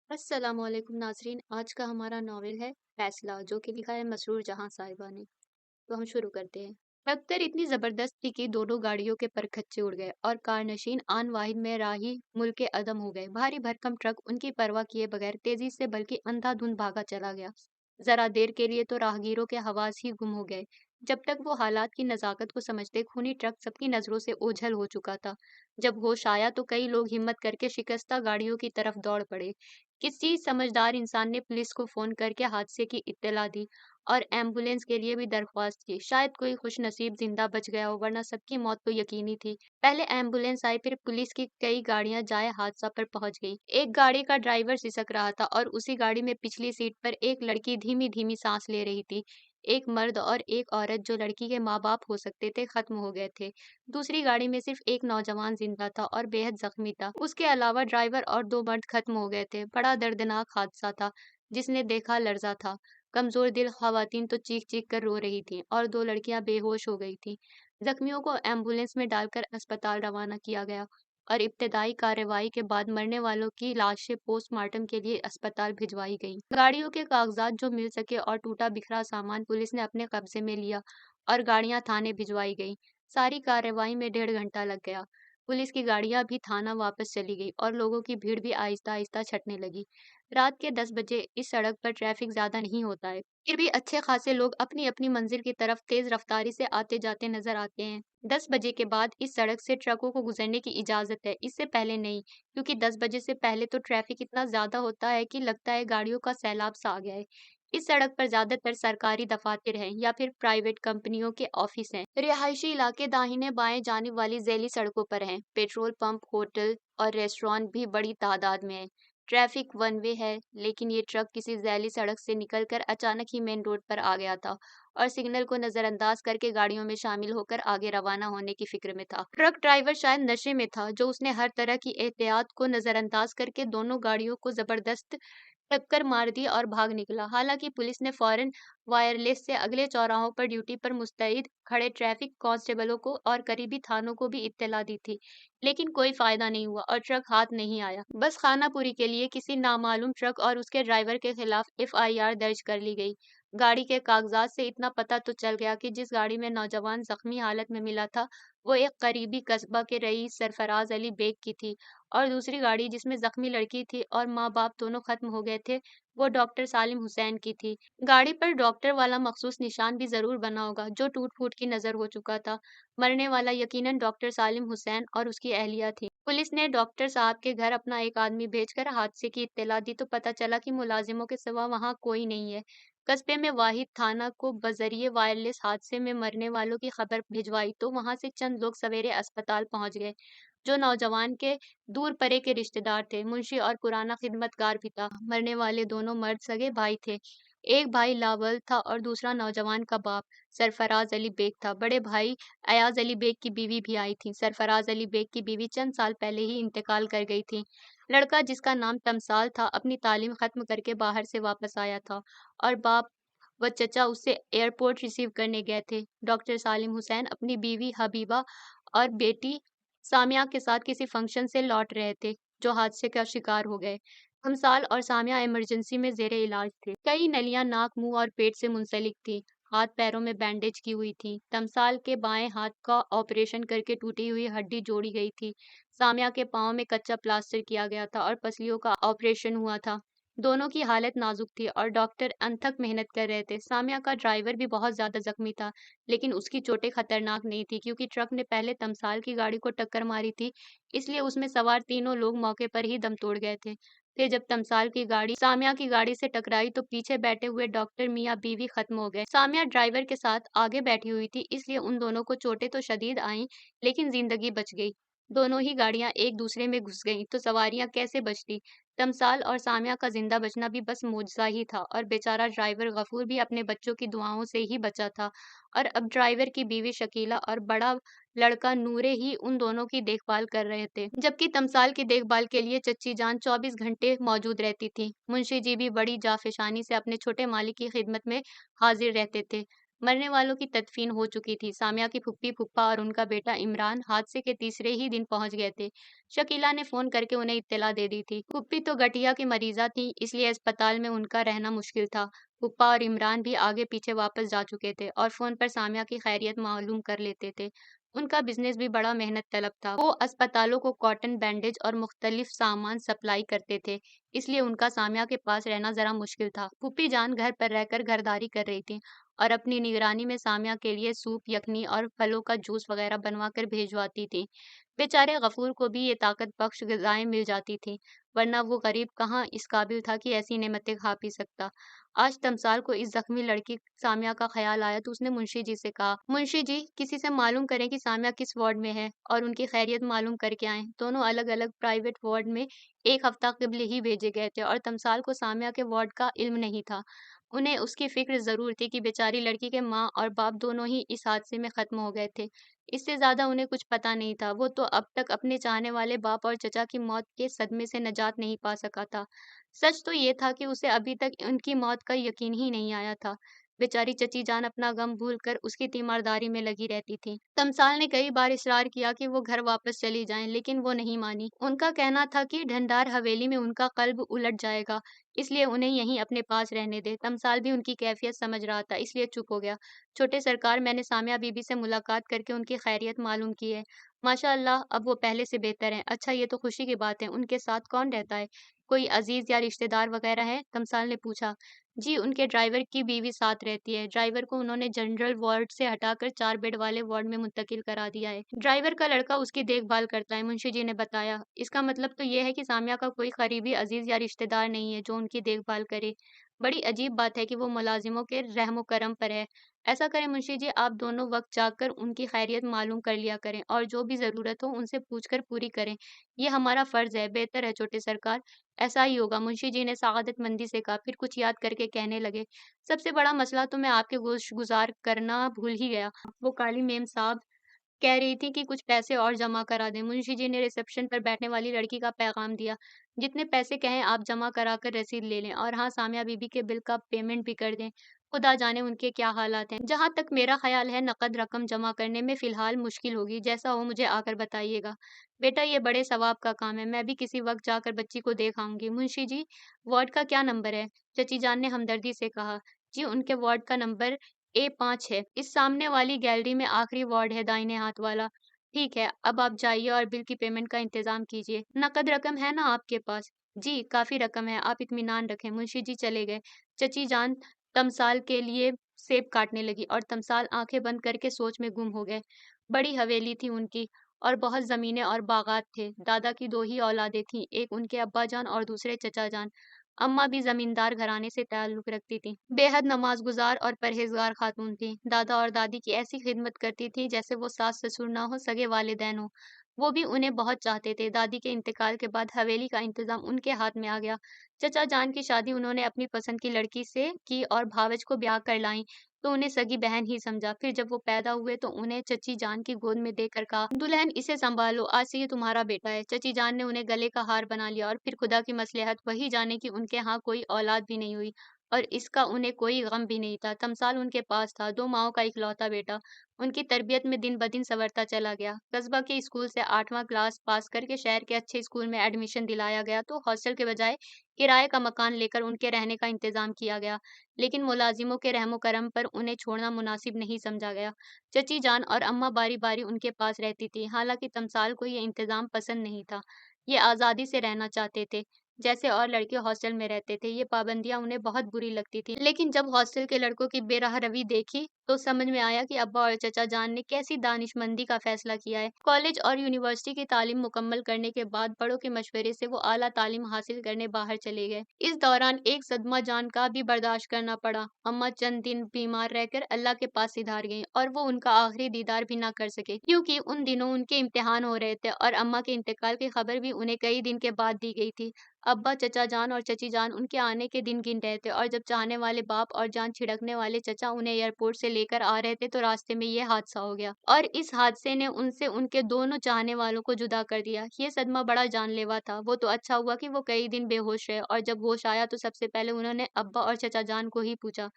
अस्सलाम वालेकुम नाजरीन। आज का हमारा नावल है फैसला, जो कि लिखा है मसरूर जहां साहिबा ने। तो हम शुरू करते हैं। टक्कर इतनी जबरदस्त थी कि दोनों गाड़ियों के परखच्चे उड़ गए और कारनशीन आन वाहिद में राही मुल्क के अदम हो गए। भारी भरकम ट्रक उनकी परवाह किए बगैर तेजी से बल्कि अंधाधुंध भागा चला गया। जरा देर के लिए तो राहगीरों के हवास ही गुम हो गए। जब तक वो हालात की नजाकत को समझते, खूनी ट्रक सबकी नजरों से ओझल हो चुका था। जब होश आया तो कई लोग हिम्मत करके शिकस्ता गाड़ियों की तरफ दौड़ पड़े। किसी समझदार इंसान ने पुलिस को फोन करके हादसे की इत्तला दी और एम्बुलेंस के लिए भी दरख्वास्त की। शायद कोई खुशनसीब जिंदा बच गया हो, वरना सबकी मौत तो यकीनी थी। पहले एम्बुलेंस आई, फिर पुलिस की कई गाड़ियां जाए हादसा पर पहुंच गई। एक गाड़ी का ड्राइवर सिसक रहा था और उसी गाड़ी में पिछली सीट पर एक लड़की धीमी धीमी सांस ले रही थी। एक मर्द और एक औरत, जो लड़की के माँ बाप हो सकते थे, खत्म हो गए थे। दूसरी गाड़ी में सिर्फ एक नौजवान जिंदा था और बेहद जख्मी था। उसके अलावा ड्राइवर और दो मर्द खत्म हो गए थे। बड़ा दर्दनाक हादसा था। जिसने देखा लर्जा था। कमजोर दिल खवातीन तो चीख चीख कर रो रही थीं और दो लड़कियां बेहोश हो गई थीं। जख्मियों को एम्बुलेंस में डालकर अस्पताल रवाना किया गया और इब्तदाई कार्रवाई के बाद मरने वालों की लाशें पोस्टमार्टम के लिए अस्पताल भिजवाई गईं। गाड़ियों के कागजात जो मिल सके और टूटा बिखरा सामान पुलिस ने अपने कब्जे में लिया और गाड़ियां थाने भिजवाई गईं। सारी कार्रवाई में 1.5 घंटा लग गया। पुलिस की गाड़ियां भी थाना वापस चली गई और लोगों की भीड़ भी आहिस्ता आहिस्ता छटने लगी। रात के 10 बजे इस सड़क पर ट्रैफिक ज्यादा नहीं होता है, फिर भी अच्छे खासे लोग अपनी अपनी मंजिल की तरफ तेज रफ्तारी से आते जाते नजर आते हैं। 10 बजे के बाद इस सड़क से ट्रकों को गुजरने की इजाजत है, इससे पहले नहीं, क्योंकि 10 बजे से पहले तो ट्रैफिक इतना ज्यादा होता है कि लगता है गाड़ियों का सैलाब सा आ गया है। इस सड़क पर ज्यादातर सरकारी दफातर हैं या फिर प्राइवेट कंपनियों के ऑफिस हैं। रिहायशी इलाके दाहिने बाएं जाने वाली जैली सड़कों पर हैं। पेट्रोल पंप, होटल और रेस्टोरेंट भी बड़ी तादाद में हैं। ट्रैफिक वन वे है, लेकिन ये ट्रक किसी जैली सड़क से निकलकर अचानक ही मेन रोड पर आ गया था और सिग्नल को नजरअंदाज करके गाड़ियों में शामिल होकर आगे रवाना होने की फिक्र में था। ट्रक ड्राइवर शायद नशे में था, जो उसने हर तरह की एहतियात को नजरअंदाज करके दोनों गाड़ियों को जबरदस्त टक्कर मार दी और भाग निकला। हालांकि पुलिस ने फौरन वायरलेस से अगले चौराहों पर ड्यूटी पर मुस्तैद खड़े ट्रैफिक कांस्टेबलों को और करीबी थानों को भी इत्तला दी थी, लेकिन कोई फायदा नहीं हुआ और ट्रक हाथ नहीं आया। बस खानापुरी के लिए किसी नामालूम ट्रक और उसके ड्राइवर के खिलाफ एफआईआर दर्ज कर ली गई। गाड़ी के कागजात से इतना पता तो चल गया कि जिस गाड़ी में नौजवान जख्मी हालत में मिला था, वो एक करीबी कस्बा के रईस सरफराज अली बेग की थी और दूसरी गाड़ी, जिसमें जख्मी लड़की थी और माँ बाप दोनों खत्म हो गए थे, वो डॉक्टर सालिम हुसैन की थी। गाड़ी पर डॉक्टर वाला मखसूस निशान भी जरूर बना होगा, जो टूट फूट की नजर हो चुका था। मरने वाला यकीनन डॉक्टर सालिम हुसैन और उसकी अहलिया थी। पुलिस ने डॉक्टर साहब के घर अपना एक आदमी भेजकर हादसे की इत्तला दी तो पता चला कि मुलाजिमों के सिवा वहां कोई नहीं है। कस्बे में वाहिद थाना को बजरिए वायरलेस हादसे में मरने वालों की खबर भिजवाई तो वहां से चंद लोग सवेरे अस्पताल पहुंच गए, जो नौजवान के दूर परे के रिश्तेदार थे। मुंशी और पुराना खिदमतगार भी था। मरने वाले दोनों मर्द सगे भाई थे। एक भाई लावल था और दूसरा नौजवान का बाप सरफराज अली बेग था। बड़े भाई अयाज अली बेग की बीवी भी आई थी। सरफराज अली बेग की बीवी चंद साल पहले ही इंतकाल कर गई थी। लड़का, जिसका नाम तमसाल था, अपनी तालीम खत्म करके बाहर से वापस आया था और बाप व चचा उससे एयरपोर्ट रिसीव करने गए थे। डॉक्टर सालिम हुसैन अपनी बीवी हबीबा और बेटी सामिया के साथ किसी फंक्शन से लौट रहे थे, जो हादसे का शिकार हो गए। हमसाल और सामिया इमरजेंसी में जेरे इलाज थे। कई नलियां नाक, मुंह और पेट से मुंसलिक थी। हाथ पैरों में बैंडेज की हुई थी। तमसाल के बाएं हाथ का ऑपरेशन करके टूटी हुई हड्डी जोड़ी गई थी। सामिया के पाँव में कच्चा प्लास्टर किया गया था और पसलियों का ऑपरेशन हुआ था। दोनों की हालत नाजुक थी और डॉक्टर अनथक मेहनत कर रहे थे। सामिया का ड्राइवर भी बहुत ज्यादा जख्मी था, लेकिन उसकी चोटें खतरनाक नहीं थी, क्योंकि ट्रक ने पहले तमसाल की गाड़ी को टक्कर मारी थी, इसलिए उसमें सवार तीनों लोग मौके पर ही दम तोड़ गए थे। फिर जब तमसाल की गाड़ी सामिया की गाड़ी से टकराई तो पीछे बैठे हुए डॉक्टर मियाँ बीवी खत्म हो गए। सामिया ड्राइवर के साथ आगे बैठी हुई थी, इसलिए उन दोनों को चोटें तो शदीद आईं, लेकिन जिंदगी बच गई। दोनों ही गाड़ियां एक दूसरे में घुस गईं तो सवारियां कैसे बचती। तमसाल और सामिया का जिंदा बचना भी बस मुआजिजा ही था और बेचारा ड्राइवर गफूर भी अपने बच्चों की दुआओं से ही बचा था। और अब ड्राइवर की बीवी शकीला और बड़ा लड़का नूरे ही उन दोनों की देखभाल कर रहे थे, जबकि तमसाल की देखभाल के लिए चच्ची जान 24 घंटे मौजूद रहती थी। मुंशी जी भी बड़ी जाफिशानी से अपने छोटे मालिक की खिदमत में हाजिर रहते थे। मरने वालों की तदफीन हो चुकी थी। सामिया की फूफी फूफा और उनका बेटा इमरान हादसे के तीसरे ही दिन पहुंच गए थे। शकीला ने फोन करके उन्हें इत्तला दे दी थी। फूफी तो गठिया की मरीजा थी, इसलिए अस्पताल में उनका रहना मुश्किल था। फूफा और इमरान भी आगे पीछे वापस जा चुके थे और फोन पर सामिया की खैरियत मालूम कर लेते थे। उनका बिजनेस भी बड़ा मेहनत तलब था। वो अस्पतालों को कॉटन बैंडेज और मुख्तलिफ सामान सप्लाई करते थे, इसलिए उनका सामिया के पास रहना जरा मुश्किल था। फूफी जान घर पर रहकर घरदारी कर रही थी और अपनी निगरानी में सामिया के लिए सूप, यखनी और फलों का जूस वगैरह बनवा कर भेजवाती थी। बेचारे गफूर को भी ये ताकत बख्श ग़िज़ाएँ मिल जाती थीं, वरना वो गरीब कहाँ इस काबिल था कि ऐसी नेमतें खा पी सकता। आज तमसाल को इस ज़ख्मी लड़की सामिया का ख़्याल आया तो उसने मुंशी जी से कहा, मुंशी जी, किसी से मालूम करें कि सामिया किस वार्ड में है और उनकी खैरियत मालूम करके आएँ। दोनों अलग-अलग प्राइवेट वार्ड में 1 हफ्ता क़ब्ल ही भेजे गए थे और तमसाल को सामिया के वार्ड का इल्म नहीं था। उन्हें उसकी फ़िक्र ज़रूर थी कि बेचारी लड़की के माँ और बाप दोनों ही इस हादसे में ख़त्म हो गए थे। इससे ज़्यादा उन्हें कुछ पता नहीं था। वो तो अब तक अपने चाहने वाले बाप और चचा की मौत के सदमे से निजात नहीं पा सका था। सच तो ये था कि उसे अभी तक उनकी मौत का यकीन ही नहीं आया था। बेचारी चची जान अपना गम भूलकर उसकी तीमारदारी में लगी रहती थी। तमसाल ने कई बार इसरार किया कि वो घर वापस चली जाएं, लेकिन वो नहीं मानी। उनका कहना था कि ढंढार हवेली में उनका कल्ब उलट जाएगा, इसलिए उन्हें यहीं अपने पास रहने दे। तमसाल भी उनकी कैफियत समझ रहा था, इसलिए चुप हो गया। छोटे सरकार, मैंने सामिया बीबी से मुलाकात करके उनकी खैरियत मालूम की है। माशाअल्लाह, अब वो पहले से बेहतर हैं। अच्छा, ये तो खुशी की बात है। उनके साथ कौन रहता है? कोई अजीज या रिश्तेदार वगैरह है? तमसाल ने पूछा। जी, उनके ड्राइवर की बीवी साथ रहती है। ड्राइवर को उन्होंने जनरल वार्ड से हटाकर 4 बेड वाले वार्ड में मुंतकिल करा दिया है। ड्राइवर का लड़का उसकी देखभाल करता है, मुंशी जी ने बताया। इसका मतलब तो ये है कि सामिया का कोई करीबी अजीज या रिश्तेदार नहीं है जो उनकी देखभाल करे। बड़ी अजीब बात है कि वो मुलाजिमों के रहमो करम पर है। ऐसा करें मुंशी जी, आप दोनों वक्त जाकर उनकी खैरियत मालूम कर लिया करें और जो भी ज़रूरत हो उनसे पूछकर पूरी करें। ये हमारा फ़र्ज़ है। बेहतर है छोटे सरकार, ऐसा ही होगा, मुंशी जी ने सआदतमंदी से कहा। फिर कुछ याद करके कहने लगे, सबसे बड़ा मसला तो मैं आपके गुज़ार करना भूल ही गया। वो काली मेम साहब कह रही थी कि कुछ पैसे और जमा करा दें। मुंशी जी ने रिसेप्शन पर बैठने वाली लड़की का पैगाम दिया, जितने पैसे कहें आप जमा करा कर रसीद ले लें और हाँ, सामिया बीबी के बिल का पेमेंट भी कर दें। खुदा जाने उनके क्या हालात हैं। जहाँ तक मेरा ख्याल है, नकद रकम जमा करने में फ़िलहाल मुश्किल होगी। जैसा हो मुझे आकर बताइएगा। बेटा, ये बड़े सवाब का काम है। मैं भी किसी वक़्त जाकर बच्ची को देख आऊँगी। मुंशी जी, वार्ड का क्या नंबर है? चची जान ने हमदर्दी से कहा। जी, उनके वार्ड का नंबर A5 है। इस सामने वाली गैलरी में आखिरी वार्ड है, दाहिने हाथ वाला। ठीक है, अब आप जाइए और बिल की पेमेंट का इंतज़ाम कीजिए। नकद रकम है ना आपके पास? जी, काफ़ी रकम है, आप इत्मीनान रखें। मुंशी जी चले गए। चची जान तमसाल के लिए सेब काटने लगी और तमसाल आंखें बंद करके सोच में गुम हो गए। बड़ी हवेली थी उनकी और बहुत ज़मीनें और बागात थे। दादा की 2 ही औलादें थीं, एक उनके अब्बा जान और दूसरे चचा जान। अम्मा भी जमींदार घराने से ताल्लुक़ रखती थीं। बेहद नमाज़गुज़ार और परहेज़गार ख़ातून थीं। दादा और दादी की ऐसी खिदमत करती थीं जैसे वो सास-ससुर ना हों, सगे वालिदैन हों। वो भी उन्हें बहुत चाहते थे। दादी के इंतकाल के बाद हवेली का इंतज़ाम उनके हाथ में आ गया। चचा जान की शादी उन्होंने अपनी पसंद की लड़की से की और भावज को ब्याह कर लाईं, तो उन्हें सगी बहन ही समझा। फिर जब वो पैदा हुए तो उन्हें चची जान की गोद में देकर कहा, दुल्हन इसे सँभालो, आज से ये तुम्हारा बेटा है। चची जान ने उन्हें गले का हार बना लिया और फिर खुदा की मसलहत, वही जाने कि उनके यहाँ कोई औलाद भी नहीं हुई और इसका उन्हें कोई गम भी नहीं था। तमसाल उनके पास था, 2 माँओं का इकलौता बेटा। उनकी तरबियत में दिन-ब-दिन सँवरता चला गया। कस्बा के स्कूल से 8वां क्लास पास करके शहर के अच्छे स्कूल में एडमिशन दिलाया गया तो हॉस्टल के बजाय किराए का मकान लेकर उनके रहने का इंतज़ाम किया गया। लेकिन मुलाज़िमों के रहमो-करम पर उन्हें छोड़ना मुनासिब नहीं समझा गया। चची जान और अम्मा बारी-बारी उनके पास रहती थीं। हालाँकि तमसाल को ये इंतज़ाम पसंद नहीं था। ये आज़ादी से रहना चाहते थे, जैसे और लड़के हॉस्टल में रहते थे। ये पाबंदियाँ उन्हें बहुत बुरी लगती थीं। लेकिन जब हॉस्टल के लड़कों की बेराह-रवी देखी, तो समझ में आया कि अब्बा और चचा जान ने कैसी दानिशमंदी का फ़ैसला किया है। कॉलेज और यूनिवर्सिटी की तालीम मुकम्मल करने के बाद बड़ों के मशवरे से वो आला तालीम हासिल करने बाहर चले गए। इस दौरान एक सदमा जान का भी बर्दाश्त करना पड़ा। अम्मा चंद दिन बीमार रहकर अल्लाह के पास सिधार गईं और वो उनका आखिरी दीदार भी ना कर सके, क्योंकि उन दिनों उनके इम्तिहान हो रहे थे और अम्मा के इंतकाल की खबर भी उन्हें कई दिन के बाद दी गई थी। अब्बा, चचा जान और चची जान उनके आने के दिन गिन रहे थे और जब चाहने वाले बाप और जान छिड़कने वाले चचा उन्हें एयरपोर्ट से लेकर आ रहे थे तो रास्ते में ये हादसा हो गया और इस हादसे ने उनसे उनके दोनों चाहने वालों को जुदा कर दिया। ये सदमा बड़ा जानलेवा था। वो तो अच्छा हुआ कि वो कई दिन बेहोश रहे और जब होश आया तो सबसे पहले उन्होंने अब्बा और चचा जान को ही पूछा।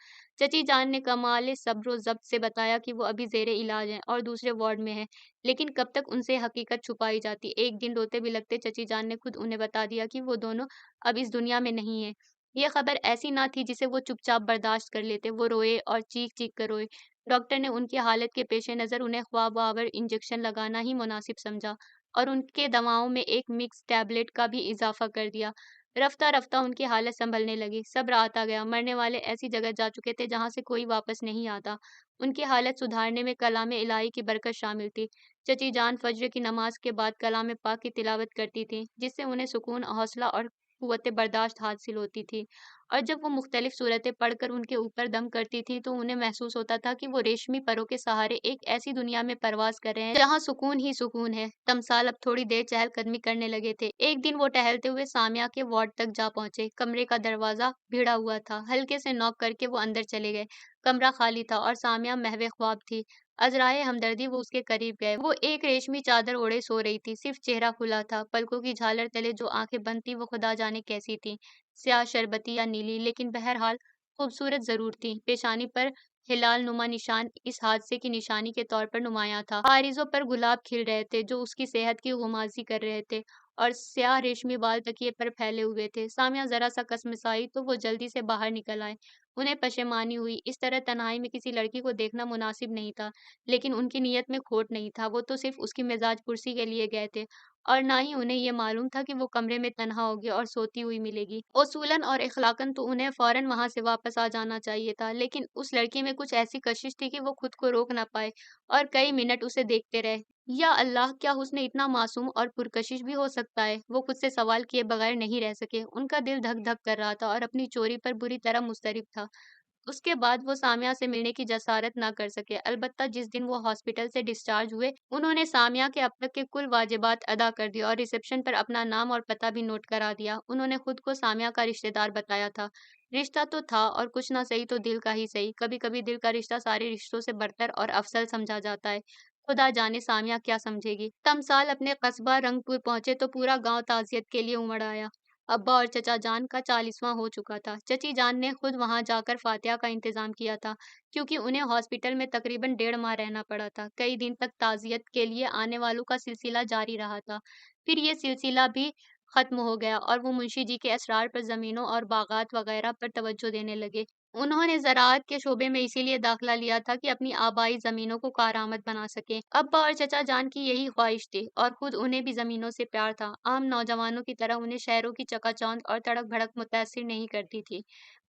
چچی جان نے کمال صبر و ضبط سے بتایا کہ وہ ابھی زیر علاج ہیں اور دوسرے وارڈ میں ہیں، لیکن کب تک ان سے حقیقت چھپائی جاتی۔ ایک دن روتے بھی لگتے چچی جان نے خود انہیں بتا دیا کہ وہ دونوں اب اس دنیا میں نہیں ہیں۔ یہ خبر ایسی نہ تھی جسے وہ چپ چاپ برداشت کر لیتے، وہ روئے اور چیخ چیخ کر روئے۔ ڈاکٹر نے ان کی حالت کے پیش نظر انہیں خواب آور انجیکشن لگانا ہی مناسب سمجھا اور ان کے دواؤں میں ایک مکس ٹیبلٹ کا بھی اضافہ کر دیا۔ رفتہ رفتہ ان کی حالت سنبھلنے لگی، صبر آتا گیا۔ مرنے والے ایسی جگہ جا چکے تھے جہاں سے کوئی واپس نہیں آتا۔ ان کی حالت سدھارنے میں کلام الہی کی برکت شامل تھی۔ چچی جان فجر کی نماز کے بعد کلام پاک کی تلاوت کرتی تھیں، جس سے انہیں سکون، حوصلہ اور قوت برداشت حاصل ہوتی تھی، اور جب وہ مختلف صورتیں پڑھ کر ان کے اوپر دم کرتی تھیں تو انہیں محسوس ہوتا تھا کہ وہ ریشمی پروں کے سہارے ایک ایسی دنیا میں پرواز کر رہے ہیں جہاں سکون ہی سکون ہے۔ تمثال اب تھوڑی دیر چہل قدمی کرنے لگے تھے۔ ایک دن وہ ٹہلتے ہوئے سامیہ کے وارڈ تک جا پہنچے۔ کمرے کا دروازہ بھیڑا ہوا تھا، ہلکے سے نوک کر کے وہ اندر چلے گئے۔ کمرہ خالی تھا اور سامیہ محو خواب تھی۔ عذرائے ہمدردی وہ اس کے قریب گئے۔ وہ ایک ریشمی چادر اوڑھے سو رہی تھی، صرف چہرہ کھلا تھا۔ پلکوں کی جھالر تلے جو آنکھیں بند تھیں وہ خدا جانے کیسی تھیں، سیاہ، شربتی یا نیلی، لیکن بہرحال خوبصورت ضرور تھیں۔ پیشانی پر ہلال نما نشان اس حادثے کی نشانی کے طور پر نمایاں تھا۔ عارضوں پر گلاب کھل رہے تھے جو اس کی صحت کی غمازی کر رہے تھے، اور سیاہ ریشمی بال تکیے پر پھیلے ہوئے تھے۔ سامیہ ذرا سا کسمسائی تو وہ جلدی سے باہر نکل آئے۔ انہیں پشیمانی ہوئی، اس طرح تنہائی میں کسی لڑکی کو دیکھنا مناسب نہیں تھا، لیکن ان کی نیت میں کھوٹ نہیں تھا۔ وہ تو صرف اس کی مزاج پرسی کے لیے گئے تھے، اور نہ ہی انہیں یہ معلوم تھا کہ وہ کمرے میں تنہا ہوگی اور سوتی ہوئی ملے گی۔ اصولاً اور اخلاقاً تو انہیں فوراً وہاں سے واپس آ جانا چاہیے تھا، لیکن اس لڑکی میں کچھ ایسی کشش تھی کہ وہ خود کو روک نہ پائے اور کئی منٹ اسے دیکھتے رہے۔ یا اللہ، کیا حسن اتنا معصوم اور پرکشش بھی ہو سکتا ہے؟ وہ خود سے سوال کیے بغیر نہیں رہ سکے۔ ان کا دل دھک دھک کر رہا تھا اور اپنی چوری پر بری طرح مضطرب تھا۔ اس کے بعد وہ سامیہ سے ملنے کی جسارت نہ کر سکے۔ البتہ جس دن وہ ہاسپٹل سے ڈسچارج ہوئے، انہوں نے سامیہ کے اب تک کے کل واجبات ادا کر دیے اور ریسیپشن پر اپنا نام اور پتہ بھی نوٹ کرا دیا۔ انہوں نے خود کو سامیہ کا رشتہ دار بتایا تھا۔ رشتہ تو تھا، اور کچھ نہ سہی تو دل کا ہی سہی۔ کبھی کبھی دل کا رشتہ سارے رشتوں سے برتر اور افضل سمجھا جاتا ہے۔ خدا جانے سامیہ کیا سمجھے گی۔ تمثال اپنے قصبہ رنگ پور پہنچے تو پورا گاؤں تعزیت کے لیے امڑ آیا۔ ابا اور چچا جان کا 40واں ہو چکا تھا۔ چچی جان نے خود وہاں جا کر فاتحہ کا انتظام کیا تھا، کیونکہ انہیں ہاسپٹل میں تقریباً 1.5 ماہ رہنا پڑا تھا۔ کئی دن تک تعزیت کے لیے آنے والوں کا سلسلہ جاری رہا تھا، پھر یہ سلسلہ بھی ختم ہو گیا اور وہ منشی جی کے اسرار پر، زمینوں اور باغات وغیرہ پر توجہ دینے لگے۔ انہوں نے زراعت کے شعبے میں اسی لیے داخلہ لیا تھا کہ اپنی آبائی زمینوں کو کارآمد بنا سکیں۔ ابا اور چچا جان کی یہی خواہش تھی، اور خود انہیں بھی زمینوں سے پیار تھا۔ عام نوجوانوں کی طرح انہیں شہروں کی چکا چوند اور تڑک بھڑک متاثر نہیں کرتی تھی۔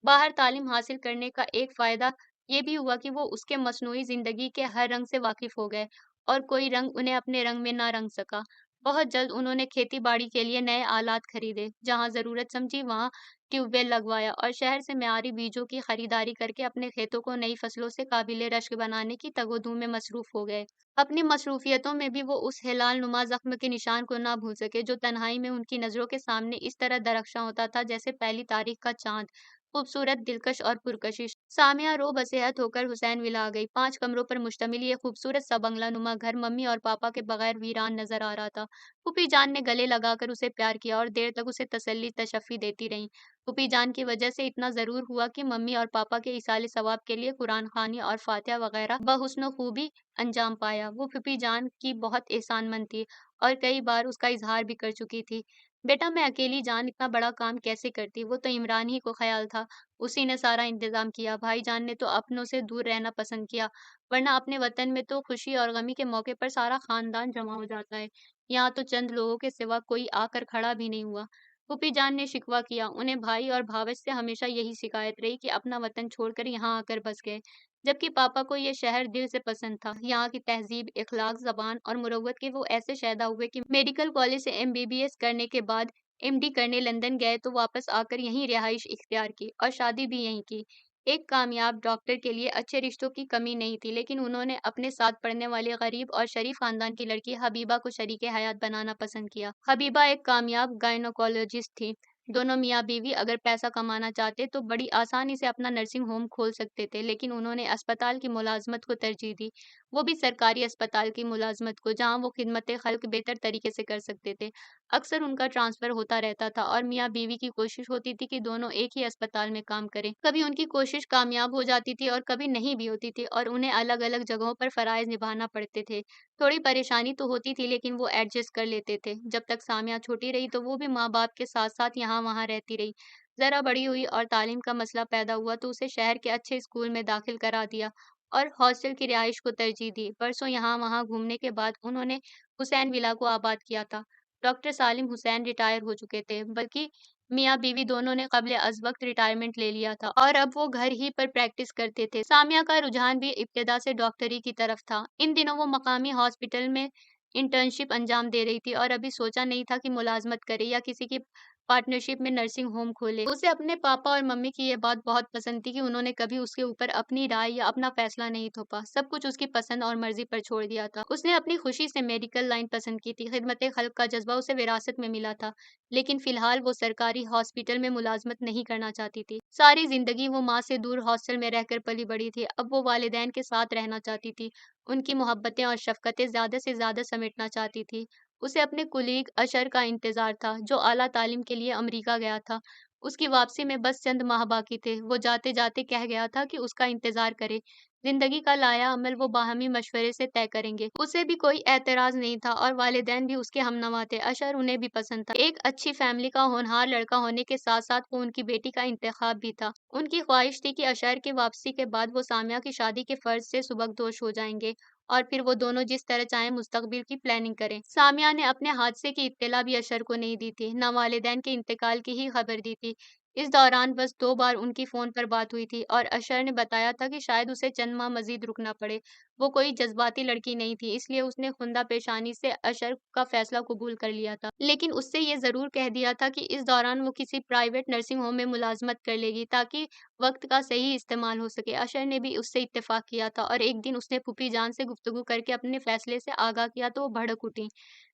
باہر تعلیم حاصل کرنے کا ایک فائدہ یہ بھی ہوا کہ وہ اس کے مصنوعی زندگی کے ہر رنگ سے واقف ہو گئے، اور کوئی رنگ انہیں اپنے رنگ میں نہ رنگ سکا۔ بہت جلد انہوں نے کھیتی باڑی کے لیے نئے آلات خریدے، جہاں ضرورت سمجھی وہاں ٹیوب ویل لگوایا، اور شہر سے معیاری بیجوں کی خریداری کر کے اپنے کھیتوں کو نئی فصلوں سے قابل رشک بنانے کی تگ و دو میں مصروف ہو گئے۔ اپنی مصروفیتوں میں بھی وہ اس ہلال نما زخم کے نشان کو نہ بھول سکے جو تنہائی میں ان کی نظروں کے سامنے اس طرح درخشاں ہوتا تھا جیسے پہلی تاریخ کا چاند، خوبصورت، دلکش اور پرکشش۔ سامیہ رو بصیحت ہو کر حسین ولا آ گئی۔ 5 کمروں پر مشتمل یہ خوبصورت سا بنگلہ نما گھر ممی اور پاپا کے بغیر ویران نظر آ رہا تھا۔ پھوپھی جان نے گلے لگا کر اسے پیار کیا اور دیر تک اسے تسلی تشفی دیتی رہیں۔ پھوپھی جان کی وجہ سے اتنا ضرور ہوا کہ ممی اور پاپا کے ایصال ثواب کے لیے قرآن خوانی اور فاتحہ وغیرہ بحسن و خوبی انجام پایا۔ وہ پھوپھی جان کی بہت احسان مند تھی اور کئی بار اس کا اظہار بھی کر چکی تھی۔ بیٹا، میں اکیلی جان اتنا بڑا کام کیسے کرتی؟ وہ تو عمران ہی کو خیال تھا، اسی نے سارا انتظام کیا۔ بھائی جان نے تو اپنوں سے دور رہنا پسند کیا، ورنہ اپنے وطن میں تو خوشی اور غمی کے موقع پر سارا خاندان جمع ہو جاتا ہے، یہاں تو چند لوگوں کے سوا کوئی آ کر کھڑا بھی نہیں ہوا۔ پھوپھی جان نے شکوہ کیا، انہیں بھائی اور بھاوج سے ہمیشہ یہی شکایت رہی کہ اپنا وطن چھوڑ کر یہاں آ کر بس گئے، جبکہ پاپا کو یہ شہر دل سے پسند تھا۔ یہاں کی تہذیب، اخلاق، زبان اور مروت کے وہ ایسے شیدا ہوئے کہ میڈیکل کالج سے MBBS کرنے کے بعد MD کرنے لندن گئے تو واپس آ کر یہیں رہائش اختیار کی اور شادی بھی یہیں کی۔ ایک کامیاب ڈاکٹر کے لیے اچھے رشتوں کی کمی نہیں تھی، لیکن انہوں نے اپنے ساتھ پڑھنے والے غریب اور شریف خاندان کی لڑکی حبیبہ کو شریک حیات بنانا پسند کیا۔ حبیبہ ایک کامیاب گائنوکالوجسٹ تھی۔ دونوں میاں بیوی اگر پیسہ کمانا چاہتے تو بڑی آسانی سے اپنا نرسنگ ہوم کھول سکتے تھے، لیکن انہوں نے اسپتال کی ملازمت کو ترجیح دی۔ وہ بھی سرکاری اسپتال کی ملازمت کو، جہاں وہ خدمت خلق بہتر طریقے سے کر سکتے تھے۔ اکثر ان کا ٹرانسفر ہوتا رہتا تھا اور میاں بیوی کی کوشش ہوتی تھی کہ دونوں ایک ہی اسپتال میں کام کریں۔ کبھی ان کی کوشش کامیاب ہو جاتی تھی اور کبھی نہیں بھی ہوتی تھی اور انہیں الگ الگ جگہوں پر فرائض نبھانا پڑتے تھے۔ تھوڑی پریشانی تو ہوتی تھی لیکن وہ ایڈجسٹ کر لیتے تھے۔ جب تک سامیہ چھوٹی رہی تو وہ بھی ماں باپ کے ساتھ ساتھ یہاں وہاں رہتی رہی۔ ذرا بڑی ہوئی اور تعلیم کا مسئلہ پیدا ہوا تو اسے شہر کے اچھے اسکول میں داخل کرا دیا اور ہاسٹل کی رہائش کو ترجیح دی۔ برسوں یہاں وہاں گھومنے کے بعد انہوں نے حسین ولا کو آباد کیا تھا۔ ڈاکٹر سالم حسین ریٹائر ہو چکے تھے، بلکہ میاں بیوی دونوں نے قبل از وقت ریٹائرمنٹ لے لیا تھا اور اب وہ گھر ہی پر پریکٹس کرتے تھے۔ سامیہ کا رجحان بھی ابتدا سے ڈاکٹری کی طرف تھا۔ ان دنوں وہ مقامی ہاسپٹل میں انٹرنشپ انجام دے رہی تھی اور ابھی سوچا نہیں تھا کہ ملازمت کرے یا کسی کی پارٹنرشپ میں نرسنگ ہوم کھولے۔ اسے اپنے پاپا اور ممی کی یہ بات بہت پسند تھی کہ انہوں نے کبھی اس کے اوپر اپنی رائے یا اپنا فیصلہ نہیں تھوپا، سب کچھ اس کی پسند اور مرضی پر چھوڑ دیا تھا۔ اس نے اپنی خوشی سے میڈیکل لائن پسند کی تھی، خدمت خلق کا جذبہ اسے وراثت میں ملا تھا، لیکن فی الحال وہ سرکاری ہاسپٹل میں ملازمت نہیں کرنا چاہتی تھی۔ ساری زندگی وہ ماں سے دور ہاسٹل میں رہ کر پلی بڑھی تھی، اب وہ والدین کے ساتھ رہنا چاہتی تھی، ان کی محبتیں اور شفقتیں زیادہ سے زیادہ سمیٹنا چاہتی تھی۔ اسے اپنے کولیگ اشر کا انتظار تھا، جو اعلیٰ تعلیم کے لیے امریکہ گیا تھا۔ اس کی واپسی میں بس چند ماہ باقی تھے۔ وہ جاتے جاتے کہہ گیا تھا کہ اس کا انتظار کرے، زندگی کا لایا عمل وہ باہمی مشورے سے طے کریں گے۔ اسے بھی کوئی اعتراض نہیں تھا اور والدین بھی اس کے ہمنوا تھے۔ اشر انہیں بھی پسند تھا۔ ایک اچھی فیملی کا ہونہار لڑکا ہونے کے ساتھ ساتھ وہ ان کی بیٹی کا انتخاب بھی تھا۔ ان کی خواہش تھی کہ اشر کی واپسی کے بعد وہ سامیہ کی شادی کے فرض سے سبکدوش ہو جائیں گے اور پھر وہ دونوں جس طرح چاہیں مستقبل کی پلاننگ کریں۔ سامیہ نے اپنے حادثے کی اطلاع بھی اشر کو نہیں دی تھی، نہ والدین کے انتقال کی ہی خبر دی تھی۔ اس دوران بس 2 بار ان کی فون پر بات ہوئی تھی اور اشر نے بتایا تھا کہ شاید اسے چند ماہ مزید رکنا پڑے۔ وہ کوئی جذباتی لڑکی نہیں تھی، اس لیے اس نے خندہ پیشانی سے اشر کا فیصلہ قبول کر لیا تھا، لیکن اس سے یہ ضرور کہہ دیا تھا کہ اس دوران وہ کسی پرائیویٹ نرسنگ ہوم میں ملازمت کر لے گی تاکہ وقت کا صحیح استعمال ہو سکے۔ اشر نے بھی اس سے اتفاق کیا تھا اور ایک دن اس نے پھوپھی جان سے گفتگو کر کے اپنے فیصلے سے آگاہ کیا تو وہ بھڑک اٹھیں۔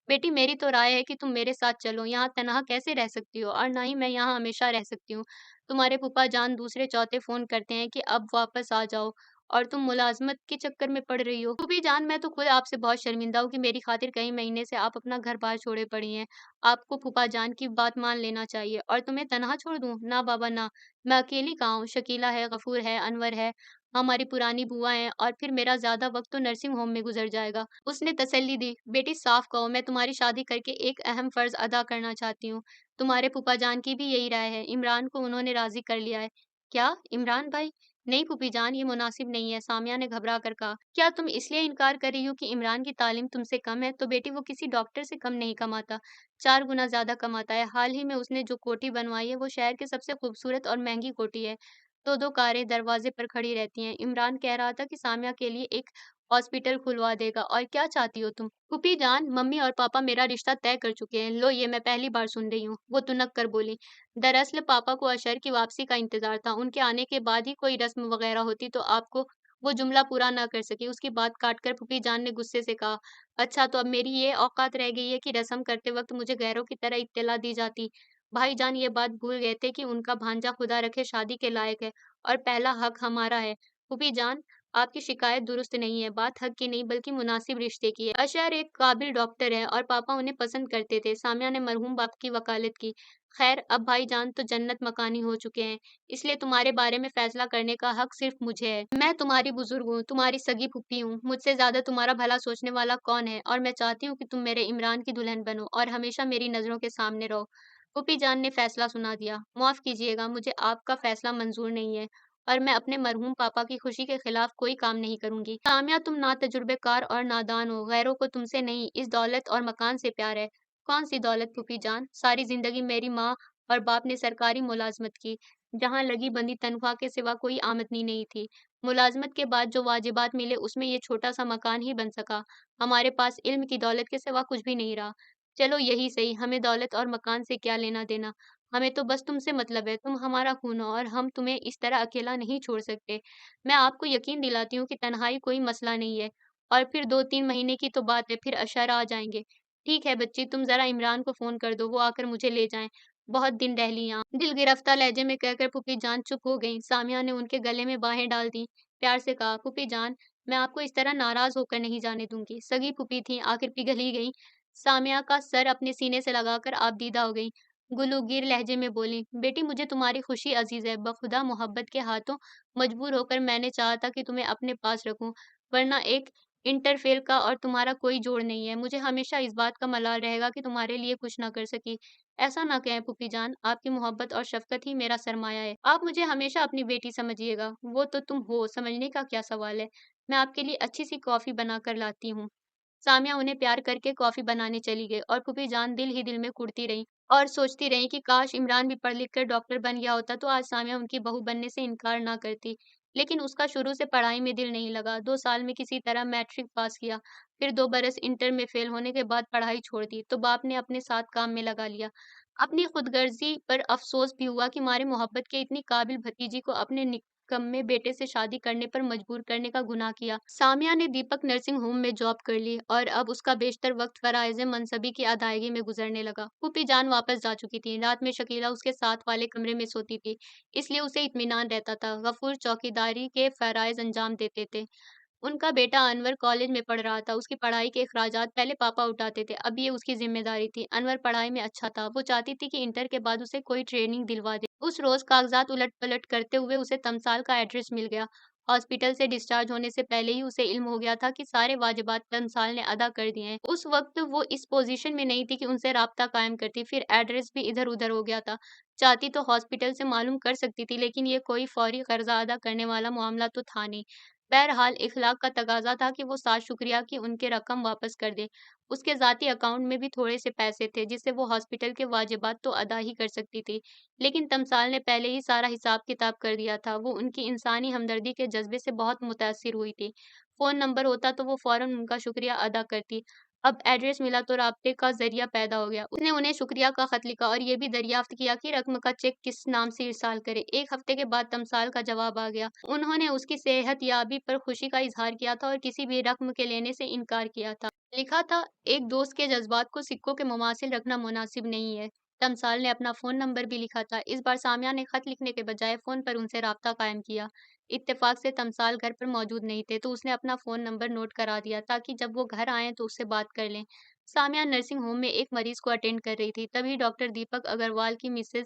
بیٹی، میری تو رائے ہے کہ تم میرے ساتھ چلو، یہاں تنہا کیسے رہ سکتی ہو اور نہ ہی میں یہاں ہمیشہ رہ سکتی ہوں۔ تمہارے پھوپھا جان دوسرے چوتھے فون کرتے ہیں کہ اب واپس آ جاؤ اور تم ملازمت کے چکر میں پڑ رہی ہو۔ پھوپھی جان، میں تو خود آپ سے بہت شرمندہ ہوں کہ میری خاطر کئی مہینے سے آپ اپنا گھر بار چھوڑے پڑی ہیں۔ آپ کو پھوپھا جان کی بات مان لینا چاہیے اور تمہیں تنہا چھوڑ دوں؟ نہ بابا نہ، میں اکیلی کہاں ہوں، شکیلہ ہے، غفور ہے، انور ہے، ہماری پرانی بوا ہیں اور پھر میرا زیادہ وقت تو نرسنگ ہوم میں گزر جائے گا۔ اس نے تسلی دی، بیٹی صاف کہو، میں تمہاری شادی کر کے ایک اہم فرض ادا کرنا چاہتی ہوں۔ تمہارے پھوپھا جان کی بھی یہی رائے ہے، عمران کو انہوں نے راضی کر لیا ہے۔ کیا، عمران بھائی؟ نہیں پھوپھی جان، یہ مناسب نہیں ہے، سامیہ نے گھبرا کر کہا۔ کیا تم اس لیے انکار کر رہی ہو کہ عمران کی تعلیم تم سے کم ہے؟ تو بیٹی وہ کسی ڈاکٹر سے کم نہیں کماتا، 4 گنا زیادہ کماتا ہے۔ حال ہی میں اس نے جو کوٹھی بنوائی ہے وہ شہر کی سب سے خوبصورت اور مہنگی کوٹھی ہے، 2 کاریں دروازے پر کھڑی رہتی ہیں۔ عمران کہہ رہا تھا کہ سامیہ کے لیے ایک ہاسپٹل کھلوا دے گا۔ اور کیا چاہتی ہو تم؟ پھوپھی جان، ممی اور پاپا میرا رشتہ طے کر چکے ہیں۔ لو، یہ میں پہلی بار سن رہی ہوں، وہ تنک کر بولی۔ دراصل پاپا کو اشر کی واپسی کا انتظار تھا، ان کے آنے کے بعد ہی کوئی رسم وغیرہ ہوتی تو آپ کو۔ وہ جملہ پورا نہ کر سکی، اس کی بات کاٹ کر پھوپھی جان نے غصے سے کہا، اچھا تو اب میری یہ اوقات رہ گئی ہے کہ رسم کرتے وقت مجھے غیروں کی طرح اطلاع دی جاتی؟ بھائی جان یہ بات بھول گئے تھے کہ ان کا بھانجا خدا رکھے شادی کے لائق ہے اور پہلا حق ہمارا ہے۔ پھوپھی جان، آپ کی شکایت درست نہیں ہے، بات حق کی نہیں بلکہ مناسب رشتے کی ہے۔ اشر ایک قابل ڈاکٹر ہے اور پاپا انہیں پسند کرتے تھے۔ سامیہ نے مرحوم باپ کی وکالت کی۔ خیر، اب بھائی جان تو جنت مکانی ہو چکے ہیں، اس لیے تمہارے بارے میں فیصلہ کرنے کا حق صرف مجھے ہے۔ میں تمہاری بزرگ ہوں، تمہاری سگی پھوپھی ہوں، مجھ سے زیادہ تمہارا بھلا سوچنے والا کون ہے؟ اور میں چاہتی ہوں کہ تم میرے عمران کی دلہن بنو اور ہمیشہ میری نظروں کے سامنے رہو۔ پھوپھی جان نے فیصلہ سنا دیا، معاف کیجیے گا، مجھے آپ کا فیصلہ منظور نہیں ہے اور میں اپنے مرحوم پاپا کی خوشی کے خلاف کوئی کام نہیں کروں گی۔ سامیہ، تم ناتجربے کار اور نادان ہو، غیروں کو تم سے نہیں، اس دولت اور مکان سے پیار ہے۔ کون سی دولت پھوپھی جان؟ ساری زندگی میری ماں اور باپ نے سرکاری ملازمت کی، جہاں لگی بندی تنخواہ کے سوا کوئی آمدنی نہیں تھی۔ ملازمت کے بعد جو واجبات ملے اس میں یہ چھوٹا سا مکان ہی بن سکا۔ ہمارے پاس علم کی دولت کے سوا کچھ بھی نہیں رہا۔ چلو یہی صحیح، ہمیں دولت اور مکان سے کیا لینا دینا، ہمیں تو بس تم سے مطلب ہے، تم ہمارا خون ہو اور ہم تمہیں اس طرح اکیلا نہیں چھوڑ سکتے۔ میں آپ کو یقین دلاتی ہوں کہ تنہائی کوئی مسئلہ نہیں ہے، اور پھر 2-3 مہینے کی تو بات ہے، پھر اشر آ جائیں گے۔ ٹھیک ہے بچی، تم ذرا عمران کو فون کر دو، وہ آ کر مجھے لے جائیں، بہت دن رہ لی یہاں۔ دل گرفتہ لہجے میں کہہ کر پھوپھی جان چپ ہو گئیں۔ سامیہ نے ان کے گلے میں باہیں ڈال دیں، پیار سے کہا، پھوپھی جان، मैं आपको इस तरह नाराज़ होकर नहीं जाने दूँगी। सगी फूफी थीं, आखिर पिघल ही गईं। सामिया का सर अपने सीने से लगाकर आबदीदा हो गईं। गुलूगीर लहजे में बोलीं, बेटी मुझे तुम्हारी खुशी अज़ीज़ है। बख़ुदा मोहब्बत के हाथों मजबूर होकर मैंने चाहा था कि तुम्हें अपने पास रखूँ, वरना एक इंटरफेल का और तुम्हारा कोई जोड़ नहीं है। मुझे हमेशा इस बात का मलाल रहेगा कि तुम्हारे लिए कुछ ना कर सकी। ऐसा ना कहें फूफी जान, आपकी मोहब्बत और शफ़क़त ही मेरा सरमाया है। आप मुझे हमेशा अपनी बेटी समझिएगा। वो तो तुम हो, समझने का क्या सवाल है। मैं आपके लिए अच्छी-सी कॉफ़ी बना कर लाती हूँ। सामिया उन्हें प्यार करके कॉफ़ी बनाने चली गई और फूफी जान दिल ही दिल में कुढ़ती रहीं और सोचती रहीं कि काश इमरान भी पढ़ लिख कर डॉक्टर बन गया होता तो आज सामिया उनकी बहू बनने से इनकार ना करती। लेकिन उसका शुरू से पढ़ाई में दिल नहीं लगा। 2 साल में किसी तरह मैट्रिक पास किया, फिर 2 बरस इंटर में फ़ेल होने के बाद पढ़ाई छोड़ दी, तो बाप ने अपने साथ काम में लगा लिया। अपनी खुदगर्ज़ी पर अफ़सोस भी हुआ कि मारे मोहब्बत के इतनी काबिल भतीजी को अपने निकम्मे बेटे से शादी करने पर मजबूर करने का गुनाह किया। सामिया ने दीपक नर्सिंग होम में जॉब कर ली और अब उसका बेशतर वक्त फराइज़ मनसबी की अदायगी में गुजरने लगा। फूफी जान वापस जा चुकी थी। रात में शकीला उसके साथ वाले कमरे में सोती थी, इसलिए उसे इत्मीनान रहता था। गफूर चौकीदारी के फराइज़ अंजाम देते थे। उनका बेटा अनवर कॉलेज में पढ़ रहा था। उसकी पढ़ाई के अखराजात पहले पापा उठाते थे, अब ये उसकी ज़िम्मेदारी थी। अनवर पढ़ाई में अच्छा था। वो चाहती थी कि इंटर के बाद उसे कोई ट्रेनिंग दिलवा दे। उस रोज़ कागज़ात उलट-पलट करते हुए उसे तमसाल का एड्रेस मिल गया। हॉस्पिटल से डिस्चार्ज होने से पहले ही उसे इल्म हो गया था कि सारे वाजिबात तमसाल ने अदा कर दिए हैं। उस वक़्त वो इस पोज़ीशन में नहीं थी कि उनसे राब्ता कायम करती, फिर एड्रेस भी इधर-उधर हो गया था। चाहती तो हॉस्पिटल से मालूम कर सकती थी, लेकिन ये कोई फ़ौरी कर्ज़ा अदा करने वाला मामला तो था नहीं। बहरहाल इख़लाक़ का तकाज़ा था कि वो साज़ शुक्रिया की उनके रकम वापस कर दे। उसके ज़ाती अकाउंट में भी थोड़े से पैसे थे, जिससे वो हॉस्पिटल के वाजिबात तो अदा ही कर सकती थी। लेकिन तमसाल ने पहले ही सारा हिसाब-किताब कर दिया था। वो उनकी इंसानी हमदर्दी के जज़्बे से बहुत मुतासिर हुई थी। फ़ोन नंबर होता तो वो फ़ौरन उनका शुक्रिया अदा करती। अब एड्रेस मिला तो राब्ते का ज़रिया पैदा हो गया। उसने उन्हें शुक्रिया का ख़त लिखा और ये भी दरियाफ़्त किया कि रक़्म का चेक किस नाम से इरसाल करे। 1 हफ़्ते के बाद तमसाल का जवाब आ गया। उन्होंने उसकी सेहतयाबी पर खुशी का इज़हार किया था और किसी भी रक़्म के लेने से इनकार किया था। लिखा था, एक दोस्त के जज़्बात को सिक्कों के मुमासिल रखना मुनासिब नहीं है। तमसाल ने अपना फ़ोन नंबर भी लिखा था। इस बार सामिया ने ख़त लिखने के बजाय फ़ोन पर उनसे राब्ता कायम किया। इत्तेफ़ाक से तमसाल घर पर मौजूद नहीं थे, तो उसने अपना फ़ोन नंबर नोट करा दिया ताकि जब वो घर आएँ तो उससे बात कर लें। सामिया नर्सिंग होम में एक मरीज़ को अटेंड कर रही थी, तभी डॉक्टर दीपक अग्रवाल की मिसेज़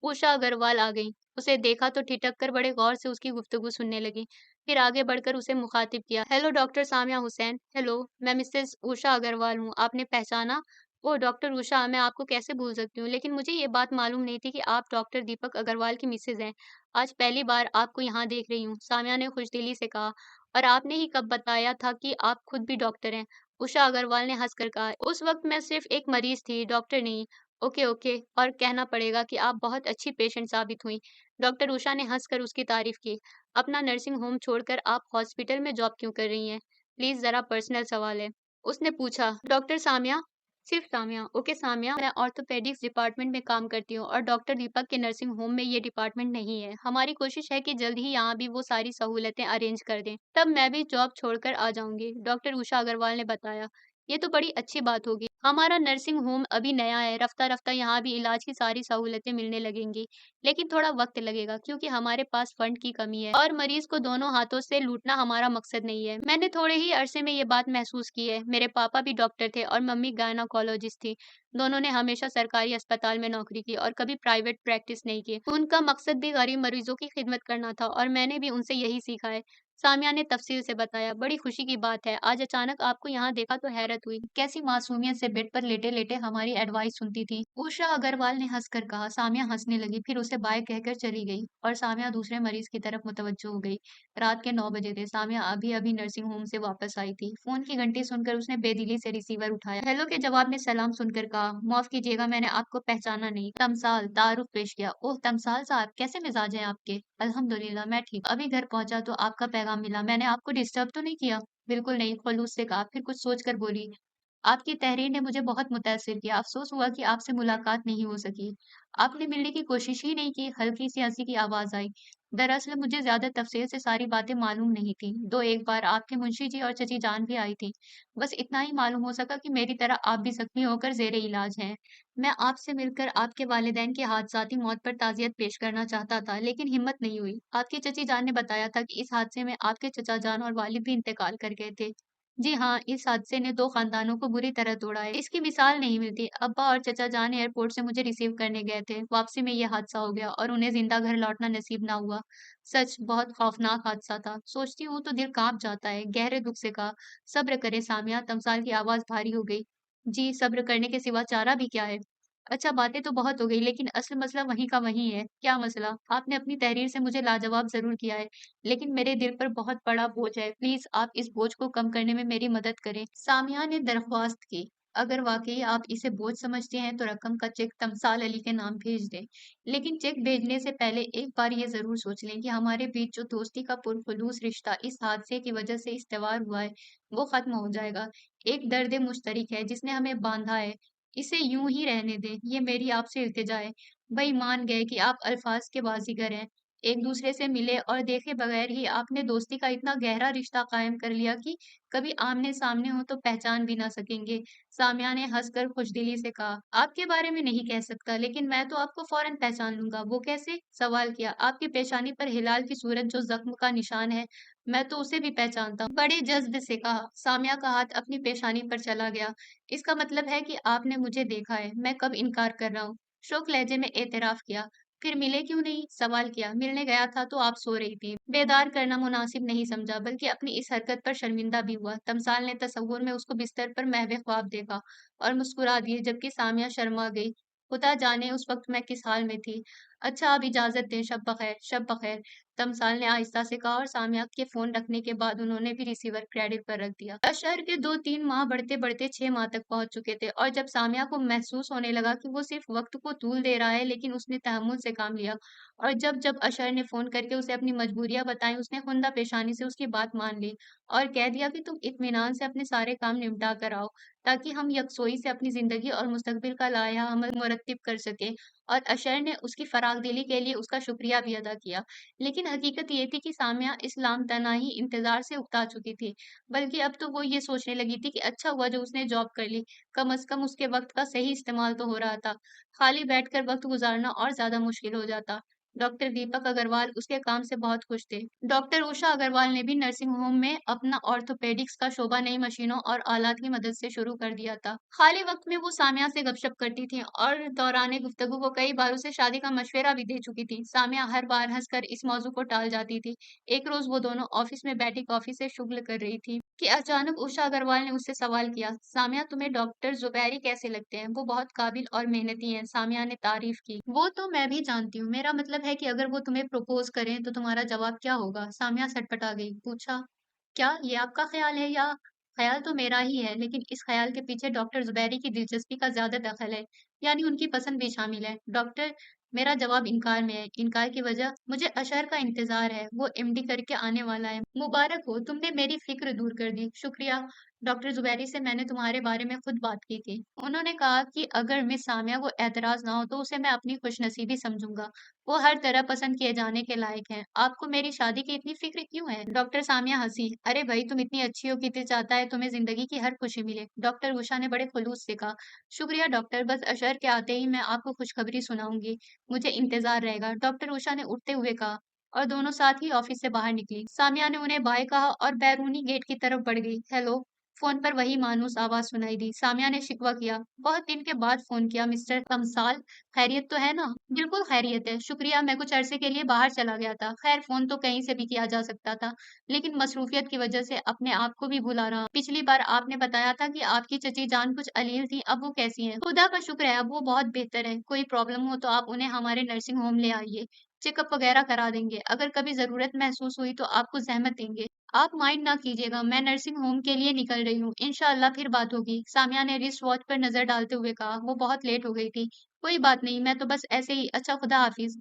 उषा अग्रवाल आ गईं। उसे देखा तो ठिठक कर बड़े गौर से उसकी गुफ्तगू सुनने लगीं। फिर आगे बढ़कर उसे मुखातिब किया, hello doctor Samia Hussain. Hello, मैं मिसेज़ उषा अग्रवाल हूँ। आपने पहचाना? ओह! डॉक्टर उषा, मैं आपको कैसे भूल सकती हूँ, लेकिन मुझे ये बात मालूम नहीं थी कि आप डॉक्टर दीपक अग्रवाल की मिसेज़ हैं। आज पहली बार आपको यहाँ देख रही हूँ, सामिया ने खुशदिली से कहा। और आपने ही कब बताया था कि आप खुद भी डॉक्टर हैं? उषा अग्रवाल ने हँसकर कहा, उस वक़्त मैं सिर्फ़ एक मरीज़ थी, डॉक्टर नहीं। ओके, ओके, और कहना पड़ेगा कि आप बहुत अच्छी पेशेंट साबित हुईं। डॉक्टर उषा ने हँसकर उसकी तारीफ़ की। अपना नर्सिंग होम छोड़कर आप हॉस्पिटल में जॉब क्यों कर रही हैं? प्लीज़ ज़रा पर्सनल सवाल है। उसने पूछा, डॉक्टर सामिया? सिर्फ सामिया। ओके सामिया, मैं ऑर्थोपेडिक्स डिपार्टमेंट में काम करती हूँ और डॉक्टर दीपक के नर्सिंग होम में ये डिपार्टमेंट नहीं है। हमारी कोशिश है कि जल्द ही यहाँ भी वो सारी सहूलतें अरेंज कर दें। तब मैं भी जॉब छोड़कर आ जाऊँगी, डॉक्टर उषा अग्रवाल ने बताया। ये तो बड़ी अच्छी बात होगी। हमारा नर्सिंग होम अभी नया है, रफ्ता-रफ्ता यहाँ भी इलाज की सारी सहूलतें मिलने लगेंगी। लेकिन थोड़ा वक्त लगेगा क्योंकि हमारे पास फंड की कमी है और मरीज को दोनों हाथों से लूटना हमारा मकसद नहीं है। मैंने थोड़े ही अरसे में ये बात महसूस की है। मेरे पापा भी डॉक्टर थे और मम्मी गायनोकोलॉजिस्ट थी। दोनों ने हमेशा सरकारी अस्पताल में नौकरी की और कभी प्राइवेट प्रैक्टिस नहीं की। उनका मकसद भी गरीब मरीजों की खिदमत करना था और मैंने भी उनसे यही सीखा है। सामिया ने तफसील से बताया, बड़ी खुशी की बात है, आज अचानक आपको यहाँ देखा तो हैरत हुई। कैसी मासूमियत से बेड पर लेटे-लेटे हमारी एडवाइस सुनती थी। उषा अग्रवाल ने हंसकर कहा। सामिया हंसने लगी, फिर उसे बाय कहकर चली गई और सामिया दूसरे मरीज की तरफ मुतवज्जो हो गई। रात के 9 बजे थे। सामिया अभी-अभी नर्सिंग होम से वापस आई थी। फोन की घंटी सुनकर उसने बेदिली से रिसीवर उठाया। हेलो के जवाब में सलाम सुनकर कहा, माफ कीजिएगा मैंने आपको पहचाना नहीं। तमसाल तारुफ पेश किया। ओह तमसाल साहब, कैसे मिजाज हैं आपके? अल्हम्दुलिल्लाह मैं ठीक। अभी घर पहुंचा तो आपका पैगाम मिला। मैंने आपको डिस्टर्ब तो नहीं किया? बिल्कुल नहीं, खलूस से कहा, फिर कुछ सोच कर बोली, آپ کی تحریر نے مجھے بہت متاثر کیا، افسوس ہوا کہ آپ سے ملاقات نہیں ہو سکی۔ آپ نے ملنے کی کوشش ہی نہیں کی، ہلکی سی ہنسی کی آواز آئی۔ دراصل مجھے زیادہ تفصیل سے ساری باتیں معلوم نہیں تھیں، دو ایک بار آپ کے منشی جی اور چچی جان بھی آئی تھی۔ بس اتنا ہی معلوم ہو سکا کہ میری طرح آپ بھی زخمی ہو کر زیر علاج ہیں۔ میں آپ سے مل کر آپ کے والدین کی حادثاتی موت پر تعزیت پیش کرنا چاہتا تھا، لیکن ہمت نہیں ہوئی۔ آپ کی چچی جان نے بتایا تھا کہ اس حادثے میں آپ کے چچا جان اور والد بھی انتقال کر گئے تھے۔ جی ہاں، اس حادثے نے دو خاندانوں کو بری طرح توڑا ہے۔ اس کی مثال نہیں ملتی۔ ابا اور چچا جان ایئرپورٹ سے مجھے ریسیو کرنے گئے تھے۔ واپسی میں یہ حادثہ ہو گیا اور انہیں زندہ گھر لوٹنا نصیب نہ ہوا۔ سچ بہت خوفناک حادثہ تھا۔ سوچتی ہوں تو دل کانپ جاتا ہے۔ گہرے دکھ سے کہا، صبر کرے سامیہ۔ تمثال کی آواز بھاری ہو گئی۔ جی، صبر کرنے کے سوا چارہ بھی کیا ہے؟ اچھا، باتیں تو بہت ہو گئی، لیکن اصل مسئلہ وہیں کا وہیں ہے۔ کیا مسئلہ؟ آپ نے اپنی تحریر سے مجھے لاجواب ضرور کیا ہے، لیکن میرے دل پر بہت بڑا بوجھ ہے۔ پلیز آپ اس بوجھ کو کم کرنے میں میری مدد کریں۔ سامیہ نے درخواست کی۔ اگر واقعی آپ اسے بوجھ سمجھتے ہیں تو رقم کا چیک تمثال علی کے نام بھیج دیں، لیکن چیک بھیجنے سے پہلے ایک بار یہ ضرور سوچ لیں کہ ہمارے بیچ جو دوستی کا پرخلوص رشتہ اس حادثے کی وجہ سے استوار ہوا ہے وہ ختم ہو جائے گا۔ ایک درد مشترک ہے جس نے ہمیں باندھا ہے، اسے یوں ہی رہنے دیں۔ یہ میری آپ سے التجا ہے۔ بھائی مان گئے کہ آپ الفاظ کے بازیگر ہیں۔ ایک دوسرے سے ملے اور دیکھے بغیر ہی آپ نے دوستی کا اتنا گہرا رشتہ قائم کر لیا کہ کبھی آمنے سامنے ہو تو پہچان بھی نہ سکیں گے۔ سامیہ نے ہنس کر خوشدلی سے کہا، آپ کے بارے میں نہیں کہہ سکتا، لیکن میں تو آپ کو فوراً پہچان لوں گا۔ وہ کیسے؟ سوال کیا۔ آپ کی پیشانی پر ہلال کی صورت جو زخم کا نشان ہے، میں تو اسے بھی پہچانتا ہوں۔ بڑے جذب سے کہا۔ سامیہ کا ہاتھ اپنی پیشانی پر چلا گیا۔ اس کا مطلب ہے کہ آپ نے مجھے دیکھا ہے۔ میں کب انکار کر رہا ہوں؟ شوق لہجے میں اعتراف کیا۔ پھر ملے کیوں نہیں؟ سوال کیا۔ ملنے گیا تھا تو آپ سو رہی تھی۔ بیدار کرنا مناسب نہیں سمجھا، بلکہ اپنی اس حرکت پر شرمندہ بھی ہوا۔ تمثال نے تصور میں اس کو بستر پر محو خواب دیکھا اور مسکرا دیے، جبکہ سامیہ شرما گئی۔ خدا جانے اس وقت میں کس حال میں تھی۔ اچھا، اب اجازت دیں۔ شب بخیر۔ شب بخیر، تمثال نے آہستہ سے کہا، اور سامیہ کے فون رکھنے کے بعد انہوں نے بھی ریسیور کریڈٹ پر رکھ دیا۔ اشہر کے 2-3 ماہ بڑھتے بڑھتے 6 ماہ تک پہنچ چکے تھے، اور جب سامیہ کو محسوس ہونے لگا کہ وہ صرف وقت کو طول دے رہا ہے، لیکن اس نے تحمل سے کام لیا، اور جب اشہر نے فون کر کے اسے اپنی مجبوریاں بتائیں، اس نے خندہ پیشانی سے اس کی بات مان لی اور کہہ دیا کہ تم اطمینان سے اپنے سارے کام نمٹا کر آؤ، تاکہ ہم یکسوئی سے اپنی زندگی اور مستقبل کا لائحہ عمل مرتب کر سکیں۔ اور اشہر نے اس کی فراخ دلی کے لیے اس کا شکریہ بھی ادا کیا، لیکن حقیقت یہ تھی کہ سامیہ اس لام تناہی انتظار سے اکتا چکی تھی، بلکہ اب تو وہ یہ سوچنے لگی تھی کہ اچھا ہوا جو اس نے جاب کر لی، کم از کم اس کے وقت کا صحیح استعمال تو ہو رہا تھا، خالی بیٹھ کر وقت گزارنا اور زیادہ مشکل ہو جاتا۔ ڈاکٹر دیپک اگروال اس کے کام سے بہت خوش تھے۔ ڈاکٹر اوشا اگروال نے بھی نرسنگ ہوم میں اپنا آرتھوپیڈکس کا شعبہ نئی مشینوں اور آلات کی مدد سے شروع کر دیا تھا۔ خالی وقت میں وہ سامیہ سے گپ شپ کرتی تھیں، اور دوران گفتگو وہ کئی بار اسے شادی کا مشورہ بھی دے چکی تھی۔ سامیہ ہر بار ہنس کر اس موضوع کو ٹال جاتی تھی۔ ایک روز وہ دونوں آفس میں بیٹھی کافی سے شغل کر رہی تھی کہ اچانک اوشا اگروال نے اس سے سوال کیا، سامیہ تمہیں ڈاکٹر زبیری کیسے لگتے ہیں؟ وہ بہت قابل اور محنتی ہیں۔ سامیہ نے تعریف کی۔ وہ تو میں بھی جانتی ہوں، میرا مطلب ہے کہ اگر وہ تمہیں پروپوز کریں تو تمہارا جواب کیا ہوگا؟ سامیہ سٹپٹا گئی۔ پوچھا، کیا یہ آپ کا خیال ہے یا؟ خیال تو میرا ہی ہے، لیکن اس خیال کے پیچھے ڈاکٹر زبیری کی دلچسپی کا زیادہ دخل ہے، یعنی ان کی پسند بھی شامل ہے۔ ڈاکٹر، میرا جواب انکار میں ہے۔ انکار کی وجہ؟ مجھے اشہر کا انتظار ہے، وہ ایم ڈی کر کے آنے والا ہے۔ مبارک ہو، تم نے میری فکر دور کر دی۔ شکریہ۔ ڈاکٹر زبیری سے میں نے تمہارے بارے میں خود بات کی تھی۔ انہوں نے کہا کہ اگر مس سامیہ کو اعتراض نہ ہو تو اسے میں اپنی خوش نصیبی سمجھوں گا۔ وہ ہر طرح پسند کیے جانے کے لائق ہیں۔ آپ کو میری شادی کی اتنی فکر کیوں ہے؟ ڈاکٹر سامیہ ہنسی۔ ارے بھائی، تم اتنی اچھی ہو کہ دل چاہتا ہے تمہیں زندگی کی ہر خوشی ملے۔ ڈاکٹر اوشا نے بڑے خلوص سے کہا، شکریہ ڈاکٹر، بس اشہر کے آتے ہی میں آپ کو خوشخبری سناؤں گی، مجھے انتظار رہے گا۔ ڈاکٹر اوشا نے اٹھتے ہوئے کہا، اور دونوں ساتھ ہی آفس سے باہر نکلی۔ سامیہ نے انہیں بائے کہا اور بیرونی گیٹ کی طرف بڑھ گئی۔ ہیلو۔ فون پر وہی مانوس آواز سنائی دی۔ سامیہ نے شکوہ کیا، بہت دن کے بعد فون کیا مسٹر تمثال، خیریت تو ہے نا؟ بالکل خیریت ہے، شکریہ، میں کچھ عرصے کے لیے باہر چلا گیا تھا۔ خیر، فون تو کہیں سے بھی کیا جا سکتا تھا، لیکن مصروفیت کی وجہ سے اپنے آپ کو بھی بھلا رہا ہوں۔ پچھلی بار آپ نے بتایا تھا کہ آپ کی چچی جان کچھ علیل تھی، اب وہ کیسی ہیں؟ خدا کا شکر ہے، اب وہ بہت بہتر ہیں۔ کوئی پرابلم ہو تو آپ انہیں ہمارے نرسنگ ہوم لے آئیے، چیک اپ وغیرہ کرا دیں گے۔ اگر کبھی ضرورت محسوس ہوئی تو آپ کو زحمت دیں گے۔ آپ مائنڈ نہ کیجیے گا، میں نرسنگ ہوم کے لیے نکل رہی ہوں، انشاءاللہ پھر بات ہوگی۔ سامیہ نے رسٹ واچ پر نظر ڈالتے ہوئے کہا، وہ بہت لیٹ ہو گئی تھی۔ کوئی بات نہیں، میں تو بس ایسے ہی۔ اچھا، خدا حافظ۔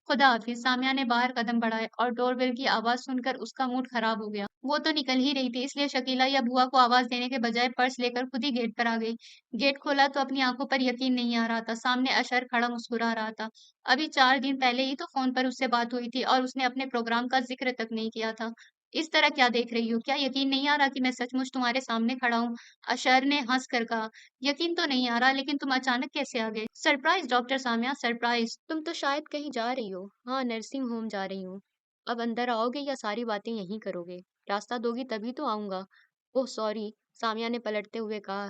خدا حافظ۔ سامیہ نے باہر قدم بڑھائے اور ڈور بیل کی آواز سن کر اس کا موڈ خراب ہو گیا۔ वो तो निकल ही रही थी, इसलिए शकीला या बुआ को आवाज देने के बजाय पर्स लेकर खुद ही गेट पर आ गई। गेट खोला तो अपनी आंखों पर यकीन नहीं आ रहा था। सामने अशर खड़ा मुस्कुरा रहा था। अभी 4 दिन पहले ही तो फोन पर उससे बात हुई थी और उसने अपने प्रोग्राम का जिक्र तक नहीं किया था। इस तरह क्या देख रही हो? क्या यकीन नहीं आ रहा कि मैं सचमुच तुम्हारे सामने खड़ा हूँ? अशर ने हंस कर कहा। यकीन तो नहीं आ रहा, लेकिन तुम अचानक कैसे आ गए? Surprise doctor Samia, surprise. तुम तो शायद कहीं जा रही हो। हाँ, नर्सिंग होम जा रही हूँ। अब अंदर आओगे या सारी बातें यहीं करोगे? रास्ता दोगी तभी तो आऊंगा। ओह सॉरी, सामिया ने पलटते हुए कहा।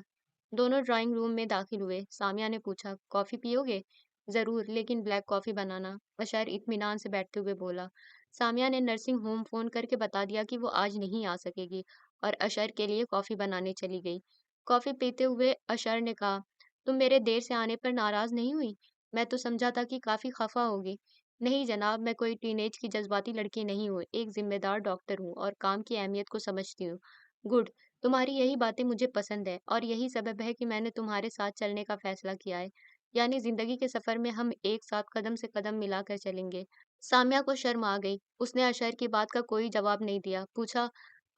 दोनों ड्राइंग रूम में दाखिल हुए। सामिया ने पूछा, कॉफी पियोगे? जरूर, लेकिन ब्लैक कॉफी बनाना, बशर इत्मीनान से बैठते हुए बोला। सामिया ने नर्सिंग होम फोन करके बता दिया कि वो आज नहीं आ सकेगी और अशर के लिए कॉफी बनाने चली गई। कॉफी पीते हुए अशर ने कहा, तुम मेरे देर से आने पर नाराज नहीं हुई? मैं तो समझा था कि काफी खफा होगी। नहीं जनाब, मैं कोई टीनेज की जज्बाती लड़की नहीं हूँ, एक जिम्मेदार डॉक्टर हूँ और काम की अहमियत को समझती हूँ। गुड, तुम्हारी यही बातें मुझे पसंद है और यही सबब है कि मैंने तुम्हारे साथ चलने का फैसला किया है। यानी जिंदगी के सफर में हम एक साथ कदम से कदम मिलाकर चलेंगे। सामिया को शर्म आ गई। उसने अशर की बात का कोई जवाब नहीं दिया। पूछा,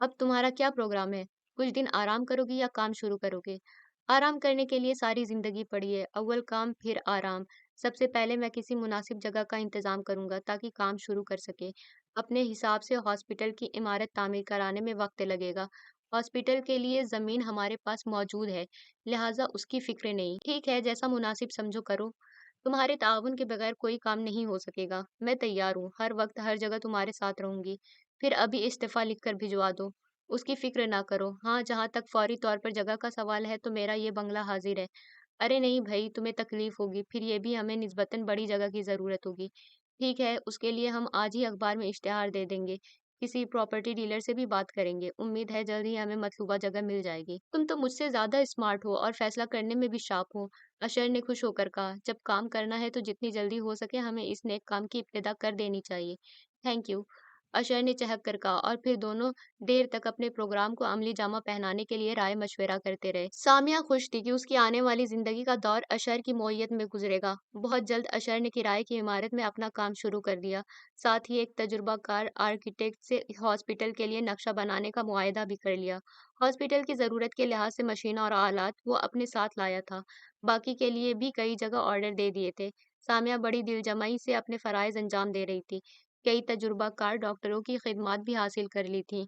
अब तुम्हारा क्या प्रोग्राम है? कुछ दिन आराम करोगी या काम शुरू करोगे? आराम करने के लिए सारी जिंदगी पड़ी है, अव्वल काम फिर आराम। सबसे पहले मैं किसी मुनासिब जगह का इंतजाम करूंगा ताकि काम शुरू कर सके। अपने हिसाब से हॉस्पिटल की इमारत तामीर कराने में वक्त लगेगा। हॉस्पिटल के लिए जमीन हमारे पास मौजूद है, लिहाजा उसकी फिक्र नहीं। ठीक है, जैसा मुनासिब समझो करो। तुम्हारे ताउन के बगैर कोई काम नहीं हो सकेगा। मैं तैयार हूँ, हर वक्त हर जगह तुम्हारे साथ रहूंगी। फिर अभी इस्तीफा लिखकर भिजवा दो। उसकी फिक्र ना करो। हाँ, जहाँ तक फौरी तौर पर जगह का सवाल है तो मेरा ये बंगला हाजिर है। अरे नहीं भई, तुम्हें तकलीफ होगी, फिर ये भी हमें निस्बतन बड़ी जगह की ज़रूरत होगी। ठीक है, उसके लिए हम आज ही अखबार में इश्तिहार दे देंगे। किसी प्रॉपर्टी डीलर से भी बात करेंगे। उम्मीद है जल्द ही हमें मतलूबा जगह मिल जाएगी। तुम तो मुझसे ज़्यादा स्मार्ट हो और फैसला करने में भी शार्प हो, अशर ने खुश होकर कहा। जब काम करना है तो जितनी जल्दी हो सके हमें इस नेक काम की इब्तिदा कर देनी चाहिए। थैंक यू, अशर ने चहक कर कहा और फिर दोनों देर तक अपने प्रोग्राम को अमली जामा पहनाने के लिए राय मशवरा करते रहे। सामिया खुश थी कि उसकी आने वाली जिंदगी का दौर अशर की मौइयत में गुजरेगा। बहुत जल्द अशर ने किराए की इमारत में अपना काम शुरू कर दिया। साथ ही एक तजुर्बाकार आर्किटेक्ट से हॉस्पिटल के लिए नक्शा बनाने का मुआयदा भी कर लिया। हॉस्पिटल की ज़रूरत के लिहाज से मशीन और आलात वो अपने साथ लाया था। बाकी के लिए भी कई जगह ऑर्डर दे दिए थे। सामिया बड़ी दिलजमाई से अपने फ़राइज़ अंजाम दे रही थी। कई तजुर्बाकार डॉक्टरों की खिदमात भी हासिल कर ली थी।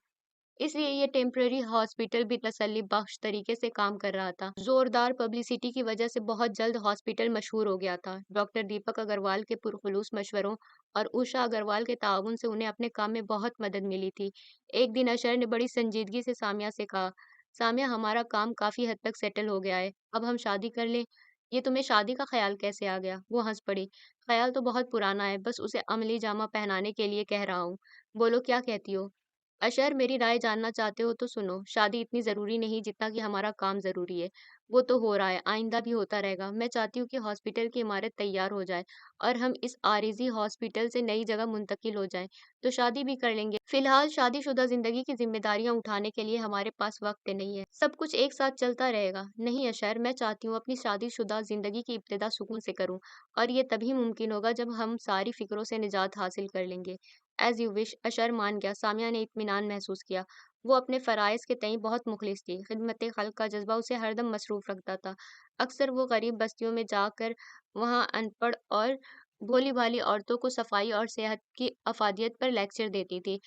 इसलिए ये टेम्पररी हॉस्पिटल भी तसल्ली बख्श तरीके से काम कर रहा था। जोरदार पब्लिसिटी की वजह से बहुत जल्द हॉस्पिटल मशहूर हो गया था। डॉक्टर दीपक अग्रवाल के पुरखुलूस मशवरों और उषा अग्रवाल के ताउन से उन्हें अपने काम में बहुत मदद मिली थी। एक दिन अशर ने बड़ी संजीदगी से सामिया से कहा, सामिया हमारा काम काफी हद तक सेटल हो गया है, अब हम शादी कर लें। ये तुम्हें शादी का ख्याल कैसे आ गया? वो हंस पड़ी। ख्याल तो बहुत पुराना है, बस उसे अमली जामा पहनाने के लिए कह रहा हूँ। बोलो क्या कहती हो? अशर, मेरी राय जानना चाहते हो तो सुनो, शादी इतनी ज़रूरी नहीं जितना कि हमारा काम ज़रूरी है। वो तो हो रहा है, आइंदा भी होता रहेगा। मैं चाहती हूँ कि हॉस्पिटल की इमारत तैयार हो जाए और हम इस आरिज़ी हॉस्पिटल से नई जगह मुंतकिल हो जाएं, तो शादी भी कर लेंगे। फिलहाल शादीशुदा ज़िंदगी की ज़िम्मेदारियाँ उठाने के लिए हमारे पास वक्त नहीं है। सब कुछ एक साथ चलता रहेगा। नहीं अशर, मैं चाहती हूँ अपनी शादीशुदा ज़िंदगी की इब्तिदा सुकून से करूँ और ये तभी मुमकिन होगा जब हम सारी फ़िक्रों से निजात हासिल कर लेंगे। एज़ यू विश, अशर मान गया। सामिया ने इत्मीनान महसूस किया। वो अपने फ़राइज़ के तईं बहुत मुख़लिस थी। ख़िदमत-ए-ख़ल्क़ का जज़्बा उसे हरदम मसरूफ़ रखता था। अक्सर वो गरीब बस्तियों में जाकर वहाँ अनपढ़ और भोली-भाली औरतों को सफ़ाई और सेहत की अफ़ादियत पर लेक्चर देती थी।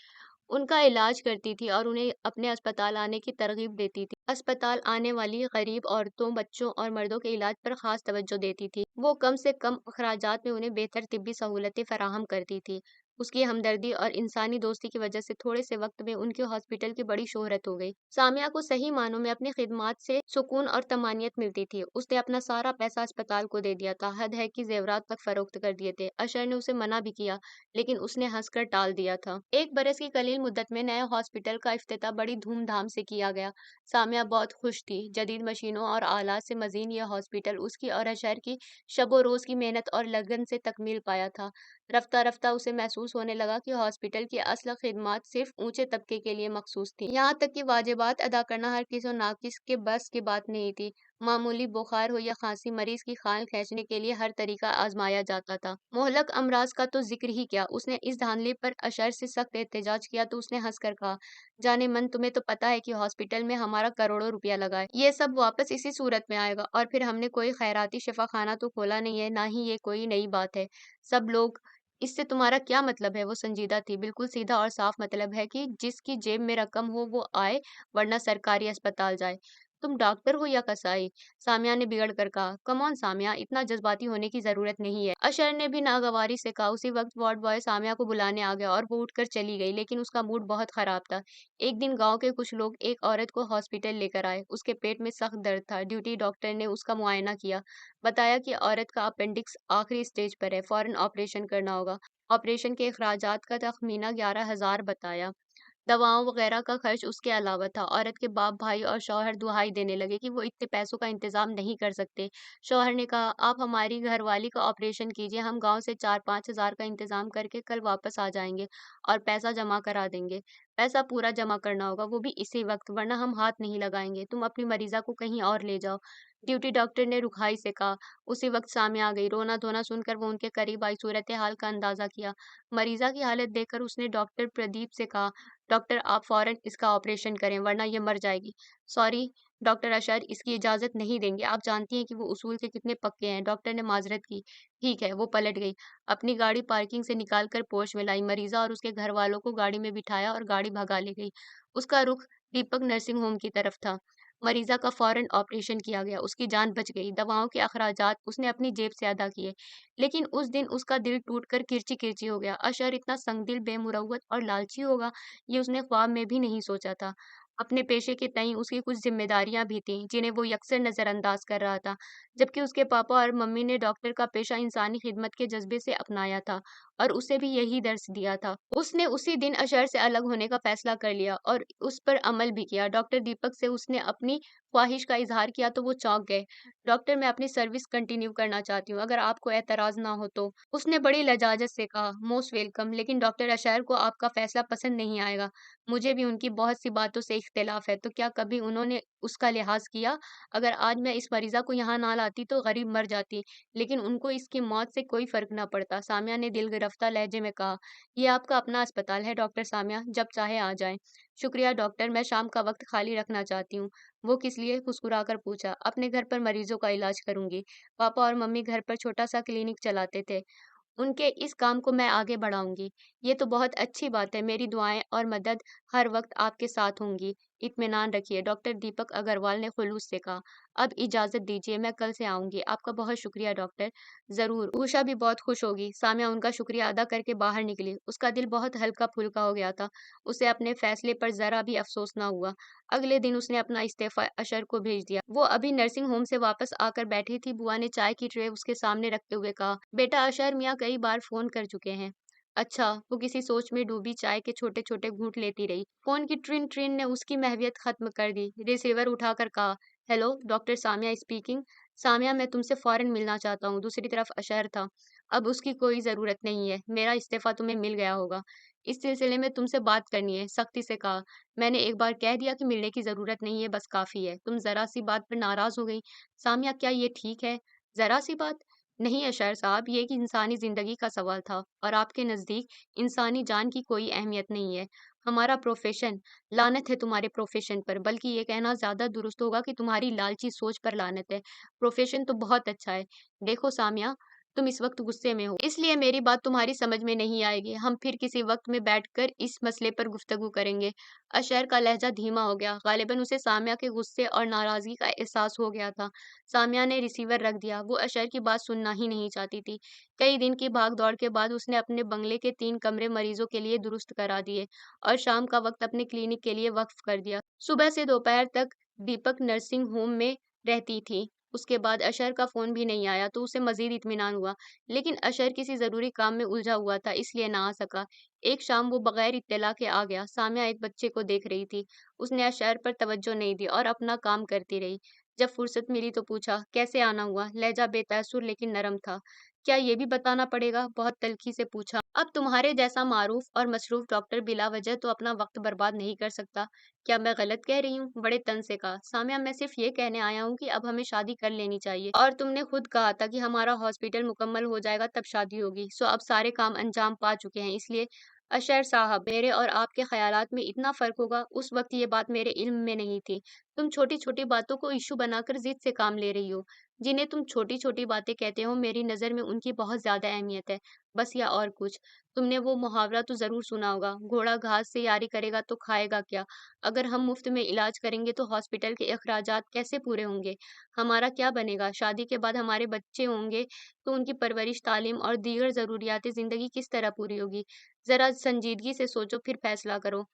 उनका इलाज करती थी और उन्हें अपने अस्पताल आने की तरग़ीब देती थी। अस्पताल आने वाली गरीब औरतों, बच्चों और मर्दों के इलाज पर ख़ास तवज्जो देती थी। वो कम से कम अख़राजात में उन्हें बेहतर तिब्बी सहूलतें फ़राहम करती थी। उसकी हमदर्दी और इंसानी दोस्ती की वजह से थोड़े से वक्त में उनके हॉस्पिटल की बड़ी शोहरत हो गई। सामिया को सही मानों में अपनी खिदमात से सुकून और तमानियत मिलती थी। उसने अपना सारा पैसा अस्पताल को दे दिया था, हद है कि ज़ेवरात तक फ़रोख्त कर दिए थे। अशर ने उसे मना भी किया, लेकिन उसने हंसकर टाल दिया था। एक बरस की कलील मुद्दत में नए हॉस्पिटल का इफ्तिताह बड़ी धूमधाम से किया गया। सामिया बहुत खुश थी। जदीद मशीनों और आलात से मज़ीन यह हॉस्पिटल उसकी और अशर की शब रोज़ की मेहनत और लगन से तकमील पाया था। रफ्ता रफ्ता उसे महसूस होने लगा कि हॉस्पिटल की असल खिदमात सिर्फ ऊंचे तबके के लिए मखसूस थी। यहाँ तक कि वाजिबात अदा करना हर किसी नाकिस के बस की बात नहीं थी। मामूली बुखार हो या खांसी, मरीज की खाल खींचने के लिए हर तरीका आजमाया जाता था। मोहल्लक अमराज का तो जिक्र ही क्या, उसने इस धांधली पर अशर से सख्त एहतजाज किया तो उसने हंसकर कहा, जाने मन, तुम्हें तो पता है कि हॉस्पिटल में हमारा करोड़ों रुपया लगा है, ये सब वापस इसी सूरत में आएगा। और फिर हमने कोई खैराती शिफा खाना तो खोला नहीं है, ना ही ये कोई नई बात है। सब लोग, इससे तुम्हारा क्या मतलब है? वो संजीदा थी। बिल्कुल सीधा और साफ मतलब है कि जिसकी जेब में रकम हो वो आए, वरना सरकारी अस्पताल जाए। तुम डॉक्टर हो या कसाई? सामिया ने बिगड़ कर कहा। कम ऑन सामिया, इतना जज्बाती होने की जरूरत नहीं है। अशर ने भी नागवारी से कहा। उसी वक्त वार्ड बॉय सामिया को बुलाने आ गया और वो उठकर चली गई, लेकिन उसका मूड बहुत खराब था। एक दिन गांव के कुछ लोग एक औरत को हॉस्पिटल लेकर आए। उसके पेट में सख्त दर्द था। ड्यूटी डॉक्टर ने उसका मुआयना किया, बताया कि औरत का अपेंडिक्स आखिरी स्टेज पर है, फौरन ऑपरेशन करना होगा। ऑपरेशन के अखराजात का तखमीना 11,000 बताया। दवाओं वगैरह का खर्च उसके अलावा था। औरत के बाप भाई और शौहर दुहाई देने लगे कि वो इतने पैसों का इंतजाम नहीं कर सकते। शौहर ने कहा, आप हमारी घरवाली का ऑपरेशन कीजिए, हम गांव से 4-5 हज़ार का इंतजाम करके कल वापस आ जाएंगे और पैसा जमा करा देंगे। पैसा पूरा जमा करना होगा, वो भी इसी वक्त, वरना हम हाथ नहीं लगाएंगे। तुम अपनी मरीजा को कहीं और ले जाओ। ड्यूटी डॉक्टर ने रुखाई से कहा। उसी वक्त सामने आ गई। रोना धोना सुनकर वो उनके करीब आई, सूरत हाल का अंदाजा किया। मरीजा की हालत देखकर उसने डॉक्टर प्रदीप से कहा, डॉक्टर आप फौरन इसका ऑपरेशन करें, वरना ये मर जाएगी। सॉरी डॉक्टर अशर, इसकी इजाजत नहीं देंगे। आप जानती हैं कि वो उसूल के कितने पक्के हैं। डॉक्टर ने माजरत की। ठीक है। वो पलट गई। अपनी गाड़ी पार्किंग से निकालकर पोर्च में लाई, मरीजा और उसके घर वालों को गाड़ी में बिठाया और गाड़ी भगा ले गई। उसका रुख दीपक नर्सिंग होम की तरफ था। मरीजा का फौरन ऑपरेशन किया गया, उसकी जान बच गई। दवाओं के अखराजात उसने अपनी जेब से अदा किए। लेकिन उस दिन उसका दिल टूटकर किरची किरची हो गया। अशर इतना संगदिल, बेमुरव्वत और लालची होगा, ये उसने ख्वाब में भी नहीं सोचा था। अपने पेशे के तईं उसकी कुछ जिम्मेदारियां भी थीं, जिन्हें वो यकसर नजरअंदाज कर रहा था। जबकि उसके पापा और मम्मी ने डॉक्टर का पेशा इंसानी खिदमत के जज्बे से अपनाया था और उसे भी यही दर्स दिया था। उसने उसी दिन अशर से अलग होने का फैसला कर लिया और उस पर अमल भी किया। डॉक्टर दीपक से उसने अपनी ख्वाहिश का इजहार किया तो वो चौंक गए। डॉक्टर, मैं अपनी सर्विस कंटिन्यू करना चाहती हूँ, अगर आपको एतराज ना हो तो। उसने बड़ी लजाजत से कहा, मोस्ट वेलकम, लेकिन डॉक्टर अशर को आपका फैसला पसंद नहीं आएगा। मुझे भी उनकी बहुत सी बातों से इख्तिलाफ है, तो क्या कभी उन्होंने उसका लिहाज किया? अगर आज मैं इस मरीजा को यहाँ ना लाती तो गरीब मर जाती, लेकिन उनको इसकी मौत से कोई फर्क ना पड़ता। सामिया ने दिल गिरफ्ता लहजे में कहा, ये आपका अपना अस्पताल है डॉक्टर सामिया, जब चाहे आ जाएं। शुक्रिया डॉक्टर, मैं शाम का वक्त खाली रखना चाहती हूँ। वो किस लिए? मुस्कुराकर पूछा। अपने घर पर मरीजों का इलाज करूंगी। पापा और मम्मी घर पर छोटा सा क्लिनिक चलाते थे, उनके इस काम को मैं आगे बढ़ाऊंगी। ये तो बहुत अच्छी बात है। मेरी दुआएं और मदद हर वक्त आपके साथ होंगी। इत्मीनान रखिए, डॉक्टर दीपक अग्रवाल ने खुलूस से कहा। अब इजाजत दीजिए, मैं कल से आऊंगी। आपका बहुत शुक्रिया डॉक्टर। जरूर, उषा भी बहुत खुश होगी। सामिया उनका शुक्रिया अदा करके बाहर निकली। उसका दिल बहुत हल्का फुल्का हो गया था। उसे अपने फैसले पर जरा भी अफसोस ना हुआ। अगले दिन उसने अपना इस्तीफा अशर को भेज दिया। वो अभी नर्सिंग होम से वापस आकर बैठी थी। बुआ ने चाय की ट्रे उसके सामने रखते हुए कहा, बेटा अशर मियाँ कई बार फोन कर चुके हैं। अच्छा। वो किसी सोच में डूबी चाय के छोटे छोटे घूंट लेती रही। फोन की ट्रिन ट्रिन ने उसकी महवियत खत्म कर दी। रिसीवर उठाकर कहा, hello doctor Samia speaking. Samia, मैं तुमसे फौरन मिलना चाहता हूँ। दूसरी तरफ अशर था। अब उसकी कोई जरूरत नहीं है, मेरा इस्तीफा तुम्हें मिल गया होगा। इस सिलसिले में तुमसे बात करनी है, सख्ती से कहा। मैंने एक बार कह दिया कि मिलने की जरूरत नहीं है, बस काफी है। तुम जरा सी बात पर नाराज हो गई। सामिया, क्या ये ठीक है? जरा सी बात नहीं अशर साहब, ये कि इंसानी जिंदगी का सवाल था और आपके नजदीक इंसानी जान की कोई अहमियत नहीं है। हमारा प्रोफेशन, लानत है तुम्हारे प्रोफेशन पर, बल्कि ये कहना ज्यादा दुरुस्त होगा कि तुम्हारी लालची सोच पर लानत है। प्रोफेशन तो बहुत अच्छा है। देखो सामिया, तुम इस वक्त गुस्से में हो, इसलिए मेरी बात तुम्हारी समझ में नहीं आएगी। हम फिर किसी वक्त में बैठकर इस मसले पर गुफ्तगू करेंगे। अशर का लहजा धीमा हो गया। गालिबन उसे सामिया के गुस्से और नाराजगी का एहसास हो गया था। सामिया ने रिसीवर रख दिया। वो अशर की बात सुनना ही नहीं चाहती थी। कई दिन की भाग दौड़ के बाद उसने अपने बंगले के 3 कमरे मरीजों के लिए दुरुस्त करा दिए और शाम का वक्त अपने क्लिनिक के लिए वक्फ कर दिया। सुबह से दोपहर तक दीपक नर्सिंग होम में रहती थी। उसके बाद अशर का फोन भी नहीं आया तो उसे मजीद इत्मीनान हुआ। लेकिन अशर किसी जरूरी काम में उलझा हुआ था, इसलिए ना आ सका। एक शाम वो बगैर इत्तला के आ गया। सामिया एक बच्चे को देख रही थी। उसने अशर पर तवज्जो नहीं दी और अपना काम करती रही। जब फुर्सत मिली तो पूछा, कैसे आना हुआ? लहजा बेतअसुर लेकिन नरम था। क्या ये भी बताना पड़ेगा? बहुत तल्खी से पूछा। अब तुम्हारे जैसा मारूफ और मसरूफ डॉक्टर बिला वजह तो अपना वक्त बर्बाद नहीं कर सकता। क्या मैं गलत कह रही हूँ? बड़े तन से कहा। सामिया, मैं सिर्फ ये कहने आया हूँ कि अब हमें शादी कर लेनी चाहिए, और तुमने खुद कहा था कि हमारा हॉस्पिटल मुकम्मल हो जाएगा तब शादी होगी। सो अब सारे काम अंजाम पा चुके हैं, इसलिए अशर साहब, मेरे और आपके ख्यालात में इतना फर्क होगा, उस वक्त ये बात मेरे इल्म में नहीं थी। तुम छोटी छोटी बातों को इशू बनाकर जिद से काम ले रही हो। जिन्हें तुम छोटी छोटी बातें कहते हो, मेरी नज़र में उनकी बहुत ज्यादा अहमियत है। बस या और कुछ। तुमने वो मुहावरा तो जरूर सुना होगा, घोड़ा घास से यारी करेगा तो खाएगा क्या। अगर हम मुफ्त में इलाज करेंगे तो हॉस्पिटल के अखराजात कैसे पूरे होंगे? हमारा क्या बनेगा? शादी के बाद हमारे बच्चे होंगे तो उनकी परवरिश, तालीम और दीगर ज़रूरियात ज़िंदगी किस तरह पूरी होगी? ज़रा संजीदगी से सोचो, फिर फैसला करो।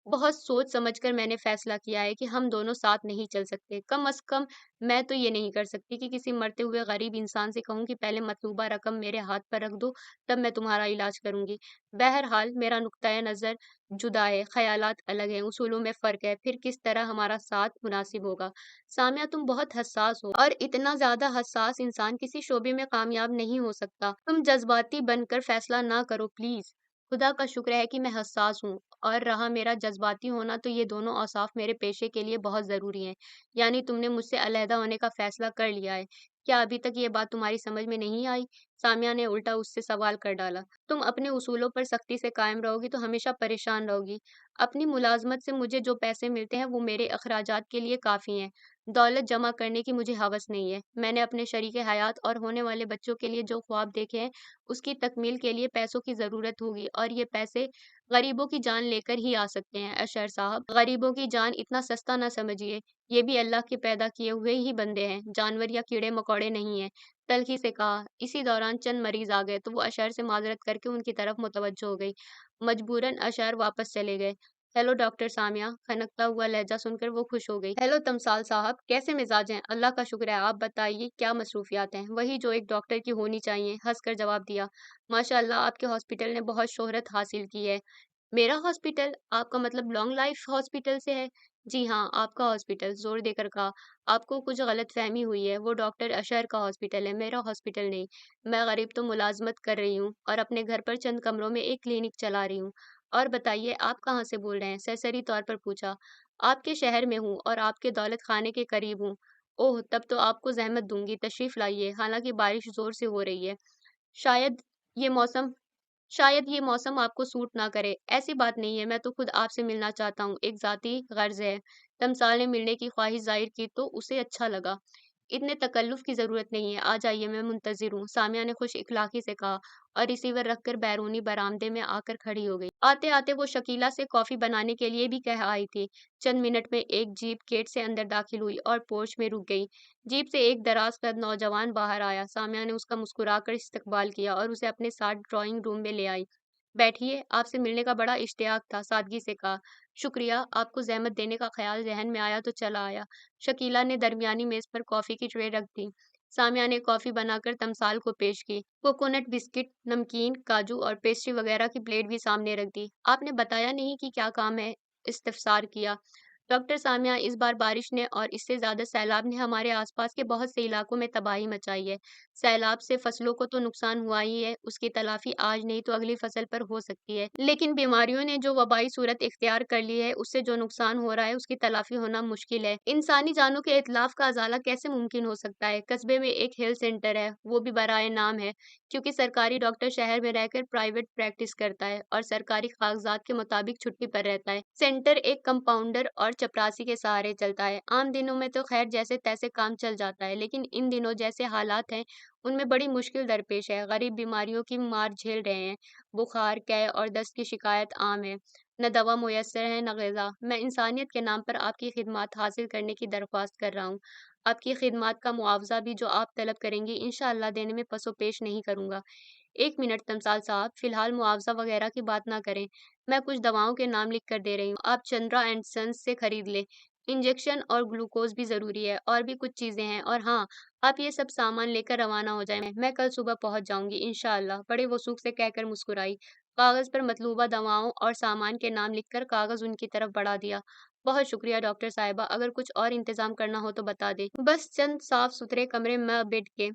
बहुत सोच समझकर मैंने फैसला किया है कि हम दोनों साथ नहीं चल सकते। कम अज़ कम मैं तो ये नहीं कर सकती कि किसी मरते हुए गरीब इंसान से कहूँ कि पहले मतलूबा रकम मेरे हाथ पर रख दो, तब मैं तुम्हारा इलाज करूँगी। बहरहाल मेरा नुक्ता नज़र जुदा है, ख़यालात अलग हैं, उसूलों में फ़र्क है, फिर किस तरह हमारा साथ मुनासिब होगा। सामिया, तुम बहुत हसास हो, और इतना ज़्यादा हसास इंसान किसी शोबे में कामयाब नहीं हो सकता। तुम जज़्बाती बनकर फैसला ना करो प्लीज़। खुदा का शुक्र है कि मैं हसास हूँ, और रहा मेरा जज़्बाती होना, तो ये दोनों औसाफ मेरे पेशे के लिए बहुत ज़रूरी हैं। यानी तुमने मुझसे अलहदा होने का फ़ैसला कर लिया है। क्या अभी तक ये बात तुम्हारी समझ में नहीं आई? सामिया ने उल्टा उससे सवाल कर डाला। तुम अपने उसूलों पर सख्ती से कायम रहोगी तो हमेशा परेशान रहोगी। अपनी मुलाज़मत से मुझे जो पैसे मिलते हैं वो मेरे अखराजात के लिए काफ़ी हैं। दौलत जमा करने की मुझे हवस नहीं है। मैंने अपने शरीके हयात और होने वाले बच्चों के लिए जो ख्वाब देखे हैं, उसकी तकमील के लिए पैसों की ज़रूरत होगी, और ये पैसे गरीबों की जान लेकर ही आ सकते हैं। अशर साहब, गरीबों की जान इतना सस्ता ना समझिए। ये भी अल्लाह के पैदा किए हुए ही बंदे हैं, जानवर या कीड़े मकोड़े नहीं हैं। तल्खी से कहा। इसी दौरान चंद मरीज आ गए तो वो अशर से माजरत करके उनकी तरफ मुतवज्जो हो गई। मजबूरन अशर वापस चले गए। हेलो डॉक्टर सामिया, खनकता हुआ लहजा सुनकर वो खुश हो गई। हेलो तमसाल साहब, कैसे मिजाज हैं? अल्लाह का शुक्र है, आप बताइए क्या मसरूफियात हैं? वही जो एक डॉक्टर की होनी चाहिए, हंसकर जवाब दिया। माशाअल्लाह, आपके हॉस्पिटल ने बहुत शोहरत हासिल की है। मेरा हॉस्पिटल? आपका मतलब लॉन्ग लाइफ हॉस्पिटल से है? जी हाँ, आपका हॉस्पिटल, जोर देकर कहा। आपको कुछ गलतफहमी हुई है, वो डॉक्टर अशर का हॉस्पिटल है, मेरा हॉस्पिटल नहीं। मैं गरीब तो मुलाजमत कर रही हूँ और अपने घर पर चंद कमरों में एक क्लिनिक चला रही हूँ। और बताइए, आप कहाँ से बोल रहे हैं? सरसरी तौर पर पूछा। आपके शहर में हूँ और आपके दौलत खाने के करीब हूँ। ओह, तब तो आपको जहमत दूंगी, तशरीफ लाइए, हालांकि बारिश जोर से हो रही है। शायद ये मौसम शायद ये मौसम आपको सूट ना करे। ऐसी बात नहीं है, मैं तो खुद आपसे मिलना चाहता हूँ, एक ज़ाती गर्ज़ है। तमसाल ने मिलने की ख्वाहिश ज़ाहिर की तो उसे अच्छा लगा। इतने तकल्लुफ़ की ज़रूरत नहीं है, आ जाइए, मैं मुंतज़िर हूँ, सामिया ने खुश इखलाक़ी से कहा, और रिसीवर रखकर बैरूनी बरामदे में आकर खड़ी हो गई। आते-आते वो शकीला से कॉफ़ी बनाने के लिए भी कह आई थी। चंद मिनट में एक जीप गेट से अंदर दाखिल हुई और पोर्च में रुक गई। जीप से एक दराज़ कद नौजवान बाहर आया। सामिया ने उसका मुस्कुराकर इस्तकबाल किया और उसे अपने साथ ड्राइंग रूम में ले आई। बैठिए, आपसे मिलने का बड़ा इश्तियाक था, सादगी से कहा। शुक्रिया, आपको ज़हमत देने का ख़्याल ज़हन में आया तो चला आया। शकीला ने दरमियानी मेज़ पर कॉफ़ी की ट्रे रख दी। सामिया ने कॉफ़ी बनाकर तमसाल को पेश की। कोकोनट बिस्किट, नमकीन, काजू और पेस्ट्री वगैरह की प्लेट भी सामने रख दी। आपने बताया नहीं कि क्या काम है? इस्तफसार किया। डॉक्टर सामिया, इस बार बारिश ने और इससे ज़्यादा सैलाब ने हमारे आसपास के बहुत से इलाकों में तबाही मचाई है। सैलाब से फसलों को तो नुकसान हुआ ही है, उसकी तलाफ़ी आज नहीं तो अगली फसल पर हो सकती है। लेकिन बीमारियों ने जो वबाई सूरत इख्तियार कर ली है, उससे जो नुकसान हो रहा है, उसकी तलाफ़ी होना मुश्किल है। इंसानी जानों के इतलाफ़ का अज़ाला कैसे मुमकिन हो सकता है? कस्बे में एक हेल्थ सेंटर है, वो भी बराए नाम है, क्योंकि सरकारी डॉक्टर शहर में रहकर प्राइवेट प्रैक्टिस करता है और सरकारी कागजात के मुताबिक छुट्टी पर रहता है। सेंटर एक कंपाउंडर और चपरासी के सहारे चलता है। आम दिनों में तो खैर जैसे तैसे काम चल जाता है, लेकिन इन दिनों जैसे हालात हैं, उनमें बड़ी मुश्किल दरपेश है। गरीब बीमारियों की मार झेल रहे हैं। बुखार, कै और दस्त की शिकायत आम है। न दवा मुयस्सर है, न ग़िज़ा। मैं इंसानियत के नाम पर आपकी खिदमत हासिल करने की दरख्वास्त कर रहा हूँ। आपकी खिदमत का मुआवजा भी जो आप तलब करेंगी, इंशाअल्लाह देने में पसोपेश नहीं करूँगा। एक मिनट तमसाल साहब, फ़िलहाल मुआवजा वगैरह की बात ना करें। मैं कुछ दवाओं के नाम लिख कर दे रही हूँ, आप चंद्रा एंड सन्स से खरीद लें। इंजेक्शन और ग्लूकोज़ भी ज़रूरी है, और भी कुछ चीज़ें हैं, और हाँ, आप ये सब सामान लेकर रवाना हो जाएँ। मैं कल सुबह पहुँच जाऊँगी इंशाअल्लाह। बड़े वसूख से कहकर मुस्कुराई। कागज़ पर मतलूबा दवाओं और सामान के नाम लिखकर कागज़ उनकी तरफ बढ़ा दिया। बहुत शुक्रिया डॉक्टर साहिबा, अगर कुछ और इंतज़ाम करना हो तो बता दें। बस चंद साफ-सुथरे कमरे, बेड के।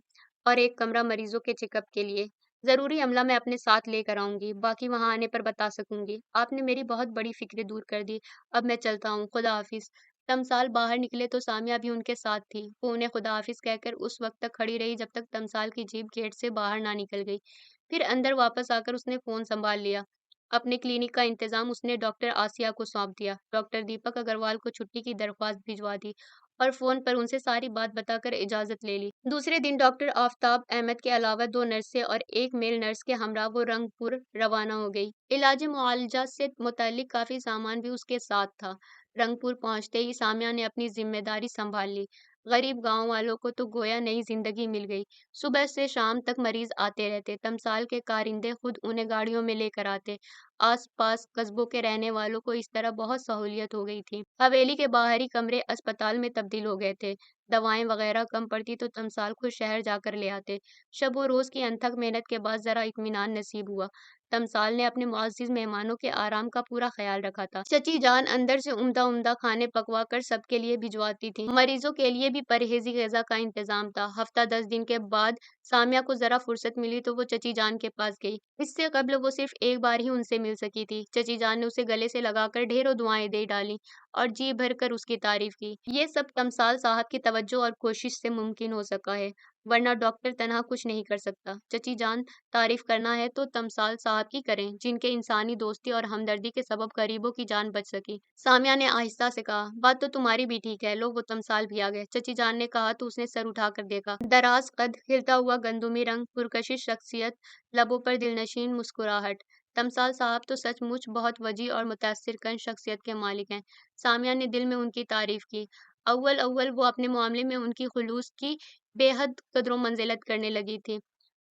और एक कमरा मरीजों के चेकअप के लिए। जरूरी अमला मैं अपने साथ लेकर आऊंगी, बाकी वहां आने पर बता सकूंगी। आपने मेरी बहुत बड़ी फिक्र दूर कर दी। अब मैं चलता हूँ, खुदा हाफिज। तमसाल बाहर निकले तो सामिया भी उनके साथ थी। वो उन्हें खुदा हाफिज कहकर उस वक्त तक खड़ी रही जब तक तमसाल की जीप गेट से बाहर ना निकल गई। फिर अंदर वापस आकर उसने फोन संभाल लिया। अपने क्लिनिक का इंतजाम उसने डॉक्टर आसिया को सौंप दिया। डॉक्टर दीपक अग्रवाल को छुट्टी की दरख्वास्त भिजवा दी और फोन पर उनसे सारी बात बताकर इजाजत ले ली। दूसरे दिन डॉक्टर आफताब अहमद के अलावा दो नर्सें और एक मेल नर्स के हमरा वो रंगपुर रवाना हो गई। इलाज मुआलजा से मुतल्लिक काफी सामान भी उसके साथ था। रंगपुर पहुंचते ही सामिया ने अपनी जिम्मेदारी संभाल ली। गरीब गांव वालों को तो गोया नई जिंदगी मिल गई। सुबह से शाम तक मरीज आते रहते। तमसाल के कारिंदे खुद उन्हें गाड़ियों में लेकर आते। आस पास कस्बों के रहने वालों को इस तरह बहुत सहूलियत हो गई थी। हवेली के बाहरी कमरे अस्पताल में तब्दील हो गए थे। दवाएं वगैरह कम पड़ती तो तमसाल खुद शहर जाकर ले आते। शब रोज की अनथक मेहनत के बाद जरा इत्मीनान नसीब हुआ। तमसाल ने अपने मुअज्जिज मेहमानों के आराम का पूरा ख्याल रखा था। चची जान अंदर से उम्दा उम्दा खाने पकवा कर सबके लिए भिजवाती थी। मरीजों के लिए भी परहेजी ग़िज़ा का इंतजाम था। हफ्ता 10 दिन के बाद सामिया को जरा फुर्सत मिली तो वो चची जान के पास गई। इससे कबल वो सिर्फ एक बार ही उनसे मिल सकी थी। चची जान ने उसे गले से लगाकर ढेरों दुआएं दे डाली और जी भर कर उसकी तारीफ की। ये सब तमसाल साहब की तवज्जो और कोशिश से मुमकिन हो सका है, वरना डॉक्टर तनहा कुछ नहीं कर सकता। चची जान, तारीफ करना है तो तमसाल साहब की करें, जिनके इंसानी दोस्ती और हमदर्दी के सबब गरीबों की जान बच सकी। सामिया ने आहिस्ता से कहा, बात तो तुम्हारी भी ठीक है। लो वो तमसाल भी आ गए। चची जान ने कहा तो उसने सर उठाकर देखा। दराज कद, खिलता हुआ गंदुमी रंग, पुरकशिश शख्सियत, लबों पर दिलनशीन मुस्कुराहट। तमसाल साहब तो सचमुच बहुत वजी और मुतासिर कन शख्सियत के मालिक हैं। सामिया ने दिल में उनकी तारीफ की। अव्वल अव्वल वो अपने मामले में उनकी खुलूस की बेहद कदरों मंजिलत करने लगी थी।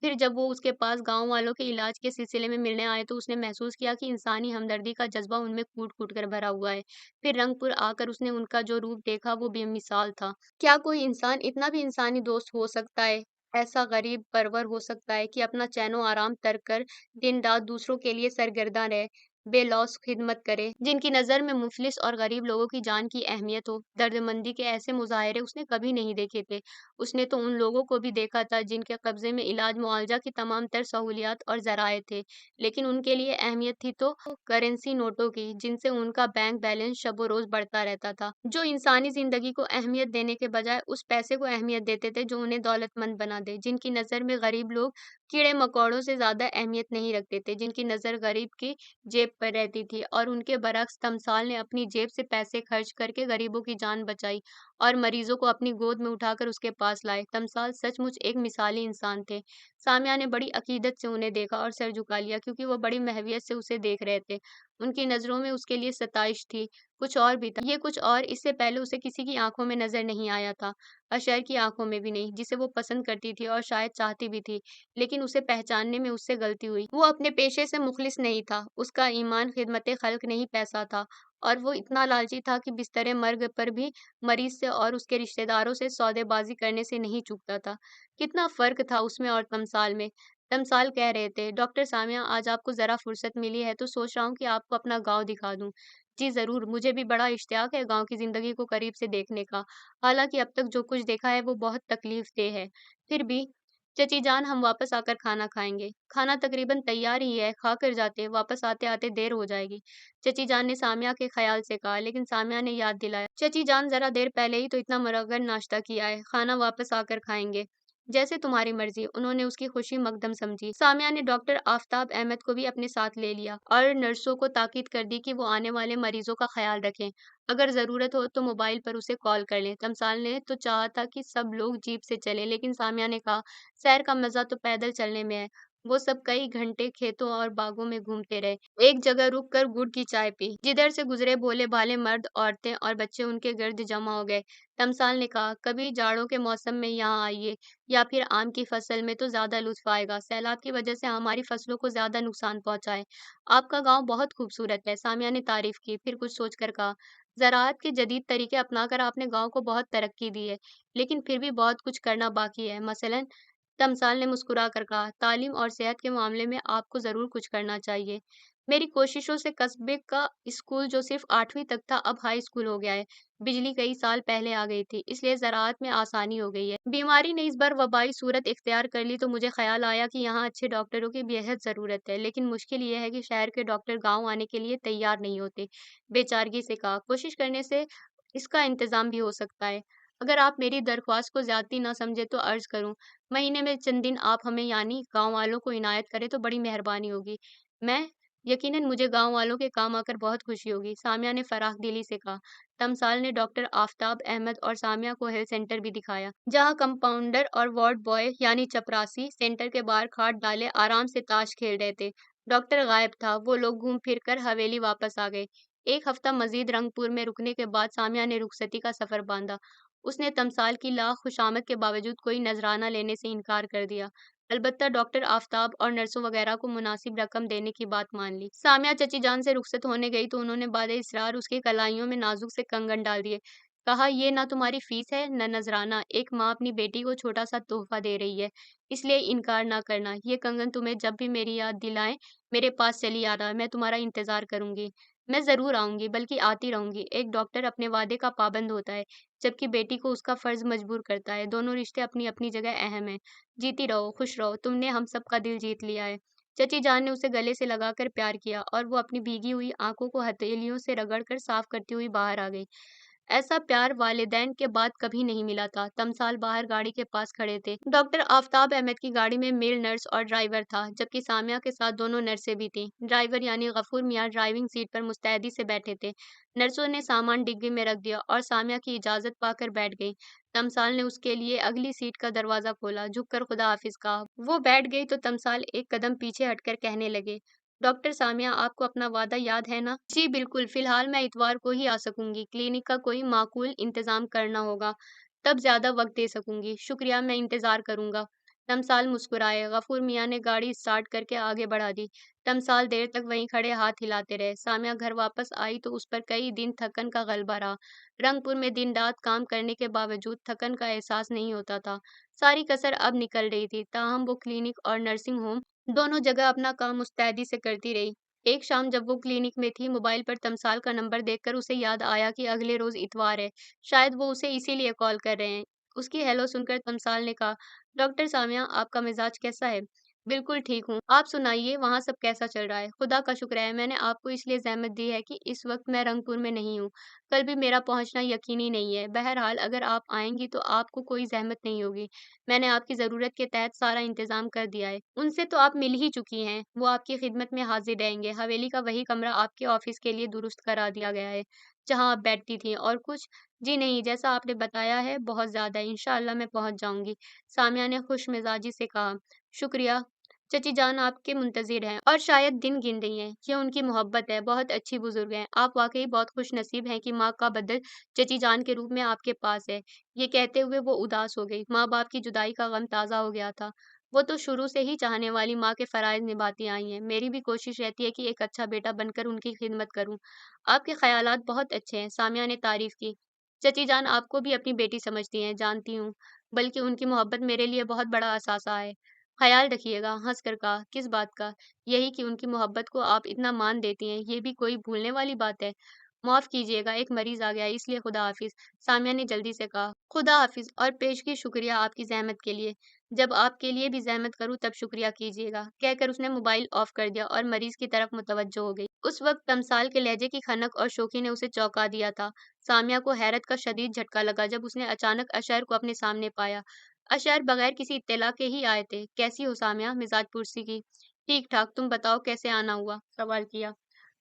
फिर जब वो उसके पास गांव वालों के इलाज के सिलसिले में मिलने आए तो उसने महसूस किया कि इंसानी हमदर्दी का जज्बा उनमें कूट कूट कर भरा हुआ है। फिर रंगपुर आकर उसने उनका जो रूप देखा वो बेमिसाल था। क्या कोई इंसान इतना भी इंसानी दोस्त हो सकता है? ऐसा गरीब परवर हो सकता है कि अपना चैनो आराम तर्क कर दिन रात दूसरों के लिए सरगर्दा रहे, बेलौस खिदमत करे, जिनकी नज़र में मुफलिस और गरीब लोगों की जान की अहमियत हो। दर्दमंदी के ऐसे मुजाहरे उसने कभी नहीं देखे थे। उसने तो उन लोगों को भी देखा था जिनके कब्जे में इलाज मुआवजा की तमाम तर सहूलियात और जराए थे, लेकिन उनके लिए अहमियत थी तो करेंसी नोटों की, जिनसे उनका बैंक बैलेंस शबो रोज बढ़ता रहता था। जो इंसानी जिंदगी को अहमियत देने के बजाय उस पैसे को अहमियत देते थे जो उन्हें दौलतमंद बना दे, जिनकी नज़र में गरीब लोग कीड़े मकोड़ों से ज्यादा अहमियत नहीं रखते थे, जिनकी नज़र गरीब की जेब पर रहती थी। और उनके बरक्स तमसाल ने अपनी जेब से पैसे खर्च करके गरीबों की जान बचाई और मरीजों को अपनी गोद में उठाकर उसके पास लाए। तमसाल सचमुच एक मिसाली इंसान थे। सामिया ने बड़ी अकीदत से उन्हें देखा और सर झुका लिया, क्योंकि वो बड़ी महवियत से उसे देख रहे थे। उनकी नज़रों में उसके लिए सताइश थी। कुछ और भी था। ये कुछ और इससे पहले उसे किसी की आंखों में नजर नहीं आया था। अशर की आंखों में भी नहीं, जिसे वो पसंद करती थी और शायद चाहती भी थी, लेकिन उसे पहचानने में उससे गलती हुई। वो अपने पेशे से मुखलिस नहीं था। उसका ईमान खिदमत खल्क नहीं, पैसा था। और वो इतना लालची था कि बिस्तरे मर्ग पर भी मरीज से और उसके रिश्तेदारों से सौदेबाजी करने से नहीं चूकता था। कितना फर्क था उसमें और तमसाल में। तमसाल कह रहे थे, डॉक्टर सामिया, आज आपको जरा फुर्सत मिली है तो सोच रहा हूँ कि आपको अपना गांव दिखा दूं। जी जरूर, मुझे भी बड़ा इश्तियाक है गांव की जिंदगी को करीब से देखने का। हालांकि अब तक जो कुछ देखा है वो बहुत तकलीफ देह है। फिर भी चची जान, हम वापस आकर खाना खाएंगे। खाना तकरीबन तैयार ही है, खा कर जाते, वापस आते आते देर हो जाएगी। चची जान ने सामिया के ख्याल से कहा, लेकिन सामिया ने याद दिलाया, चची जान, जरा देर पहले ही तो इतना मुरगन नाश्ता किया है, खाना वापस आकर खाएंगे। जैसे तुम्हारी मर्जी। उन्होंने उसकी खुशी मकदम समझी। सामिया ने डॉक्टर आफताब अहमद को भी अपने साथ ले लिया और नर्सों को ताकीद कर दी कि वो आने वाले मरीजों का ख्याल रखें। अगर जरूरत हो तो मोबाइल पर उसे कॉल कर लें। तमसाल ने तो चाहा था कि सब लोग जीप से चलें, लेकिन सामिया ने कहा, सैर का मजा तो पैदल चलने में है। वो सब कई घंटे खेतों और बागों में घूमते रहे। एक जगह रुक कर गुड़ की चाय पी। जिधर से गुजरे भोले भाले मर्द, औरतें और बच्चे उनके गर्द जमा हो गए। तमसाल ने कहा, कभी जाड़ों के मौसम में यहाँ आइए, या फिर आम की फसल में तो ज्यादा लुत्फ आएगा। सैलाब की वजह से हमारी फसलों को ज्यादा नुकसान पहुंचा है। आपका गांव बहुत खूबसूरत है। सामिया ने तारीफ की, फिर कुछ सोचकर कहा, ज़राअत के जदीद तरीके अपनाकर आपने गांव को बहुत तरक्की दी है, लेकिन फिर भी बहुत कुछ करना बाकी है। मसलन, तमसाल ने मुस्कुरा कर कहा, तालीम और सेहत के मामले में आपको ज़रूर कुछ करना चाहिए। मेरी कोशिशों से कस्बे का स्कूल जो सिर्फ 8वीं तक था अब हाई स्कूल हो गया है। बिजली कई साल पहले आ गई थी, इसलिए ज़राअत में आसानी हो गई है। बीमारी ने इस बार वबाई सूरत इख्तियार कर ली तो मुझे ख्याल आया कि यहाँ अच्छे डॉक्टरों की बेहद ज़रूरत है। लेकिन मुश्किल ये है कि शहर के डॉक्टर गाँव आने के लिए तैयार नहीं होते। बेचारगी से कहा, कोशिश करने से इसका इंतज़ाम भी हो सकता है। अगर आप मेरी दरख्वास्त को ज़्यादती ना समझे तो अर्ज़ करूँ, महीने में चंद दिन आप हमें यानी गाँव वालों को इनायत करें तो बड़ी मेहरबानी होगी। मैं यकीनन मुझे गाँव वालों के काम आकर बहुत खुशी होगी, सामिया ने फराख दिली से कहा। तमसाल ने डॉक्टर आफताब अहमद और सामिया को हेल्थ सेंटर भी दिखाया, जहाँ कंपाउंडर और वार्ड बॉय यानी चपरासी सेंटर के बाहर खाट डाले आराम से ताश खेल रहे थे। डॉक्टर गायब था, वो लोग घूम फिर कर हवेली वापस आ गए। एक हफ्ता मजीद रंगपुर में रुकने के बाद सामिया ने रुखसती का सफर बांधा। उसने तमसाल की लाख खुशामद के बावजूद कोई नजराना लेने से इनकार कर दिया। अलबत्ता डॉक्टर आफताब और नर्सों वगैरह को मुनासिब रकम देने की बात मान ली। सामिया चची जान से रुखसत होने गई तो उन्होंने बादे इसरार उसकी कलाइयों में नाजुक से कंगन डाल दिए। कहा, ये ना तुम्हारी फीस है न नजराना, एक माँ अपनी बेटी को छोटा सा तोहफा दे रही है, इसलिए इनकार ना करना। ये कंगन तुम्हें जब भी मेरी याद दिलाए मेरे पास चली आना, मैं तुम्हारा इंतजार करूंगी। मैं जरूर आऊंगी, बल्कि आती रहूंगी। एक डॉक्टर अपने वादे का पाबंद होता है, जबकि बेटी को उसका फर्ज मजबूर करता है। दोनों रिश्ते अपनी अपनी जगह अहम हैं। जीती रहो, खुश रहो, तुमने हम सब का दिल जीत लिया है। चची जान ने उसे गले से लगाकर प्यार किया और वो अपनी भीगी हुई आंखों को हथेलियों से रगड़कर साफ करती हुई बाहर आ गई। ऐसा प्यार वालिदैन के बाद कभी नहीं मिला था। तमसाल बाहर गाड़ी के पास खड़े थे। डॉक्टर आफताब अहमद की गाड़ी में मेल नर्स और ड्राइवर था, जबकि सामिया के साथ दोनों नर्सें भी थीं। ड्राइवर यानी गफूर मियाँ ड्राइविंग सीट पर मुस्तैदी से बैठे थे। नर्सों ने सामान डिग्गी में रख दिया और सामिया की इजाजत पाकर बैठ गई। तमसाल ने उसके लिए अगली सीट का दरवाजा खोला, झुककर खुदा हाफिज कहा। वो बैठ गई तो तमसाल एक कदम पीछे हटकर कहने लगे, डॉक्टर सामिया, आपको अपना वादा याद है ना? जी बिल्कुल, फिलहाल मैं इतवार को ही आ सकूंगी। क्लिनिक का कोई माकूल इंतजाम करना होगा, तब ज्यादा वक्त दे सकूंगी। शुक्रिया, मैं इंतजार करूंगा। तमसाल मुस्कुराए। गफूर मियाँ ने गाड़ी स्टार्ट करके आगे बढ़ा दी। तमसाल देर तक वहीं खड़े हाथ हिलाते रहे। सामिया घर वापस आई तो उस पर कई दिन थकन का गलबा रहा। रंगपुर में दिन रात काम करने के बावजूद थकन का एहसास नहीं होता था। सारी कसर अब निकल रही थी। ताहम वो क्लिनिक और नर्सिंग होम दोनों जगह अपना काम मुस्तैदी से करती रही। एक शाम जब वो क्लिनिक में थी, मोबाइल पर तमसाल का नंबर देखकर उसे याद आया कि अगले रोज इतवार है। शायद वो उसे इसीलिए कॉल कर रहे हैं। उसकी हेलो सुनकर तमसाल ने कहा, डॉक्टर सामिया, आपका मिजाज कैसा है? बिल्कुल ठीक हूँ, आप सुनाइए, वहाँ सब कैसा चल रहा है? खुदा का शुक्र है। मैंने आपको इसलिए जहमत दी है कि इस वक्त मैं रंगपुर में नहीं हूँ। कल भी मेरा पहुंचना यकीनी नहीं है। बहरहाल अगर आप आएंगी तो आपको कोई जहमत नहीं होगी। मैंने आपकी ज़रूरत के तहत सारा इंतज़ाम कर दिया है। उनसे तो आप मिल ही चुकी हैं। वो आपकी खिदमत में हाज़िर रहेंगे। हवेली का वही कमरा आपके ऑफ़िस के लिए दुरुस्त करा दिया गया है, जहाँ आप बैठती थीं। और कुछ? जी नहीं, जैसा आपने बताया है बहुत ज़्यादा है। इंशाअल्लाह मैं पहुँच जाऊँगी। सामिया ने खुशमिज़ाजी से कहा। शुक्रिया। चची जान आपके मुंतज़िर हैं और शायद दिन गिन रही हैं। ये उनकी मोहब्बत है। बहुत अच्छी बुज़ुर्ग हैं। आप वाक़ई बहुत खुशनसीब हैं कि माँ का बदल चची जान के रूप में आपके पास है। ये कहते हुए वो उदास हो गई। माँ-बाप की जुदाई का गम ताज़ा हो गया था। वो तो शुरू से ही चाहने वाली माँ के फ़राइज़ निभाती आई हैं। मेरी भी कोशिश रहती है कि एक अच्छा बेटा बनकर उनकी खिदमत करूँ। आपके ख़यालात बहुत अच्छे हैं, सामिया ने तारीफ़ की। चची जान आपको भी अपनी बेटी समझती हैं, जानती हूँ। बल्कि उनकी मोहब्बत मेरे लिए बहुत बड़ा असासा है। ख़याल रखिएगा, हँसकर कहा। किस बात का? यही कि उनकी मोहब्बत को आप इतना मान देती हैं, ये भी कोई भूलने वाली बात है। माफ़ कीजिएगा, एक मरीज़ आ गया है, इसलिए खुदा हाफ़िज़। सामिया ने जल्दी से कहा। खुदा हाफ़िज़ और पेशगी शुक्रिया आपकी ज़हमत के लिए। जब आपके लिए भी ज़हमत करूँ तब शुक्रिया कीजिएगा। कहकर उसने मोबाइल ऑफ कर दिया और मरीज़ की तरफ मुतवज्जो हो गई। उस वक़्त तमसाल के लहजे की खनक और शोखी ने उसे चौंका दिया था। सामिया को हैरत का शदीद झटका लगा जब उसने अचानक अशहर को अपने सामने पाया। अशहर बगैर किसी इत्तला के ही आए थे। कैसी हो सामिया? मिजाज पुरसी की। ठीक-ठाक, तुम बताओ कैसे आना हुआ? सवाल किया।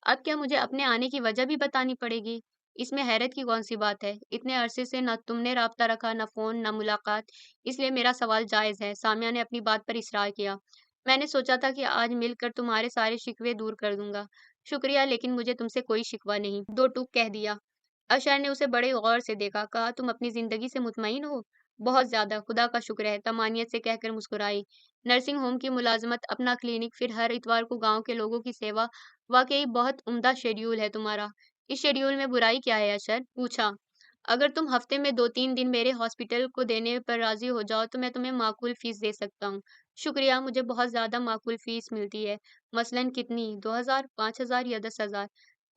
अब क्या मुझे अपने आने की वजह भी बतानी पड़ेगी? इसमें हैरत की कौन सी बात है? इतने अरसे से न तुमने राब्ता रखा, न फ़ोन, न मुलाकात, इसलिए मेरा सवाल जायज़ है। सामिया ने अपनी बात पर इसरार किया। मैंने सोचा था कि आज मिलकर तुम्हारे सारे शिकवे दूर कर दूंगा। शुक्रिया, लेकिन मुझे तुमसे कोई शिकवा नहीं। दो टूक कह दिया। अशर ने उसे बड़े गौर से देखा। कहा, तुम अपनी जिंदगी से मुतमईन हो? बहुत ज्यादा, खुदा का शुक्र है, तमानियत से कहकर मुस्कुराई। नर्सिंग होम की मुलाजमत, अपना क्लिनिक, फिर हर इतवार को गांव के लोगों की सेवा, वाकई बहुत उम्दा शेड्यूल है तुम्हारा। इस शेड्यूल में बुराई क्या है? अशर पूछा। अगर तुम हफ्ते में 2-3 दिन मेरे हॉस्पिटल को देने पर राजी हो जाओ तो मैं तुम्हें माकूल फीस दे सकता हूँ। शुक्रिया, मुझे बहुत ज़्यादा माकूल फ़ीस मिलती है। मसलन कितनी? 2,000, 5,000 या 10,000?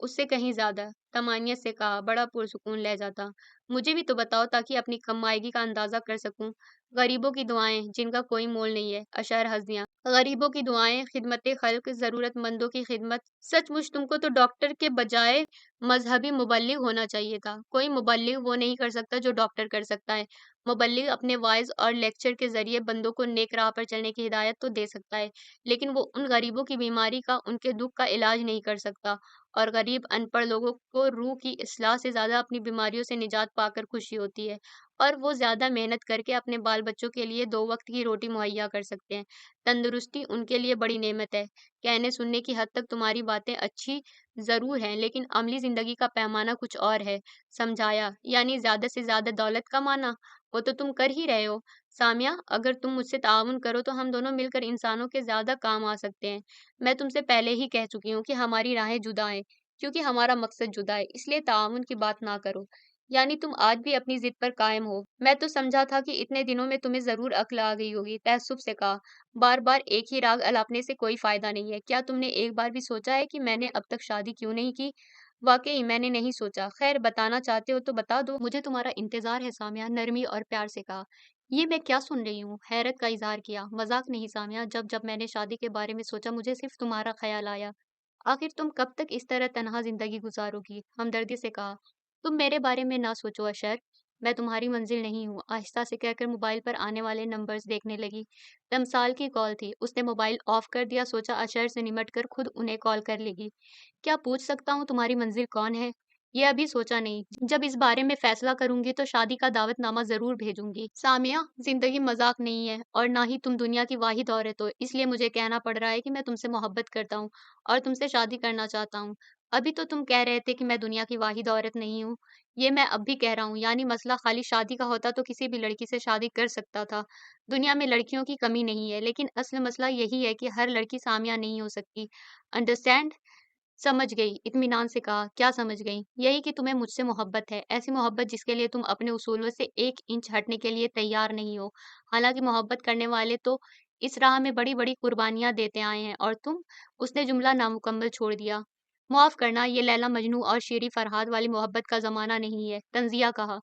उससे कहीं ज़्यादा। तमानियत से कहा, बड़ा पुरसुकून लहज़ा। मुझे भी तो बताओ ताकि अपनी कमाईगी का अंदाज़ा कर सकूँ। गरीबों की दुआएँ, जिनका कोई मोल नहीं है। अशर हँस दिया। गरीबों की दुआएँ, खिदमत-ए-खल्क, ज़रूरतमंदों की खिदमत। सचमुच तुमको तो डॉक्टर के बजाय मज़हबी मुबल्लिग होना चाहिए था। कोई मुबल्लिग वो नहीं कर सकता जो डॉक्टर कर सकता है। मुबल्लिग अपने वाइज़ और लेक्चर के ज़रिए बंदों को नेक राह पर चलने की हिदायत तो दे सकता है, लेकिन वो उन गरीबों की बीमारी का, उनके दुःख का इलाज नहीं कर सकता। और गरीब अनपढ़ लोगों को रूह की इस्लाह से ज़्यादा अपनी बीमारियों से निजात पाकर खुशी होती है, और वो ज़्यादा मेहनत करके अपने बाल-बच्चों के लिए 2 वक़्त की रोटी मुहैया कर सकते हैं। तंदुरुस्ती उनके लिए बड़ी नेमत है। कहने-सुनने की हद तक तुम्हारी बातें अच्छी ज़रूर हैं, लेकिन अमली ज़िंदगी का पैमाना कुछ और है। समझाया? यानी ज़्यादा से ज़्यादा दौलत कमाना? वो तो तुम कर ही रहे हो। सामिया, अगर तुम मुझसे ताउन करो तो हम दोनों मिलकर इंसानों के ज़्यादा काम आ सकते हैं। मैं तुमसे पहले ही कह चुकी हूँ कि हमारी राहें जुदा हैं, क्योंकि हमारा मकसद जुदा है, इसलिए ताउन की बात ना करो। यानी तुम आज भी अपनी ज़िद पर कायम हो। मैं तो समझा था कि इतने दिनों में तुम्हें ज़रूर अक्ल आ गई होगी। तअस्सुफ़ से कहा, बार-बार एक ही राग अलापने से कोई फ़ायदा नहीं है। क्या तुमने एक बार भी सोचा है कि मैंने अब तक शादी क्यों नहीं की? वाक़ई मैंने नहीं सोचा। ख़ैर, बताना चाहते हो तो बता दो। मुझे तुम्हारा इंतज़ार है सामिया, नरमी और प्यार से कहा। ये मैं क्या सुन रही हूँ? हैरत का इज़हार किया। मज़ाक नहीं सामिया, जब-जब मैंने शादी के बारे में सोचा मुझे सिर्फ़ तुम्हारा ख़्याल आया। आखिर तुम कब तक इस तरह तन्हा ज़िंदगी गुज़ारोगी? हमदर्दी से कहा। तुम मेरे बारे में ना सोचो अशर, मैं तुम्हारी मंज़िल नहीं हूँ। आहिस्ता से कहकर मोबाइल पर आने वाले नंबर्स देखने लगी। तमसाल की कॉल थी। उसने मोबाइल ऑफ़ कर दिया, सोचा अशर से निमट कर खुद उन्हें कॉल कर लेगी। क्या पूछ सकता हूँ तुम्हारी मंज़िल कौन है? ये अभी सोचा नहीं। जब इस बारे में फ़ैसला करूँगी तो शादी का दावतनामा ज़रूर भेजूँगी। सामिया, ज़िंदगी मज़ाक नहीं है और ना ही तुम दुनिया की वाहिद औरत हो। इसलिए मुझे कहना पड़ रहा है कि मैं तुमसे मोहब्बत करता हूँ और तुमसे शादी करना चाहता हूँ। अभी तो तुम कह रहे थे कि मैं दुनिया की वाहिद औरत नहीं हूँ। ये मैं अब भी कह रहा हूँ। यानी मसला खाली शादी का होता तो किसी भी लड़की से शादी कर सकता था। दुनिया में लड़कियों की कमी नहीं है, लेकिन असल मसला यही है कि हर लड़की सामिया नहीं हो सकती। अंडरस्टैंड? समझ गई, इत्मीनान से कहा। क्या समझ गई? यही कि तुम्हें मुझसे मोहब्बत है, ऐसी मोहब्बत जिसके लिए तुम अपने उसूलों से 1 इंच हटने के लिए तैयार नहीं हो। हालाँकि मोहब्बत करने वाले तो इस राह में बड़ी-बड़ी कुर्बानियाँ देते आए हैं, और तुम। उसने जुमला नामुकम्मल छोड़ दिया। माफ़ करना, ये लैला मजनू और शेरी फरहाद वाली मोहब्बत का ज़माना नहीं है, तंज़िया कहा।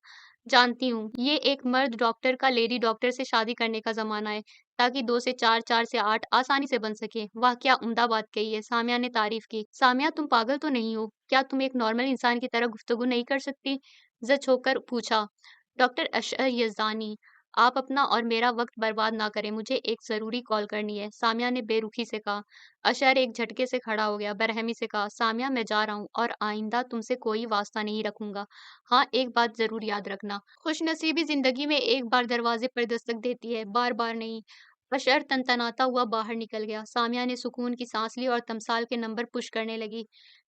जानती हूँ, ये एक मर्द डॉक्टर का लेडी डॉक्टर से शादी करने का ज़माना है, ताकि 2 से 4, 4 से 8 आसानी से बन सके। वाह, क्या उम्दा बात कही है, सामिया ने तारीफ की। सामिया, तुम पागल तो नहीं हो? क्या तुम एक नॉर्मल इंसान की तरह गुफ्तगू नहीं कर सकती? ज़च होकर पूछा। डॉक्टर अशर यज़दानी, आप अपना और मेरा वक्त बर्बाद ना करें, मुझे एक ज़रूरी कॉल करनी है, सामिया ने बेरुखी से कहा। अशर एक झटके से खड़ा हो गया, बरहमी से कहा, सामिया, मैं जा रहा हूँ और आइंदा तुमसे कोई वास्ता नहीं रखूंगा। हाँ, एक बात ज़रूर याद रखना, खुशनसीबी ज़िंदगी में एक बार दरवाजे पर दस्तक देती है, बार-बार नहीं। बशर तनतनाता हुआ बाहर निकल गया। सामिया ने सुकून की सांस ली और तमसाल के नंबर पुश करने लगी।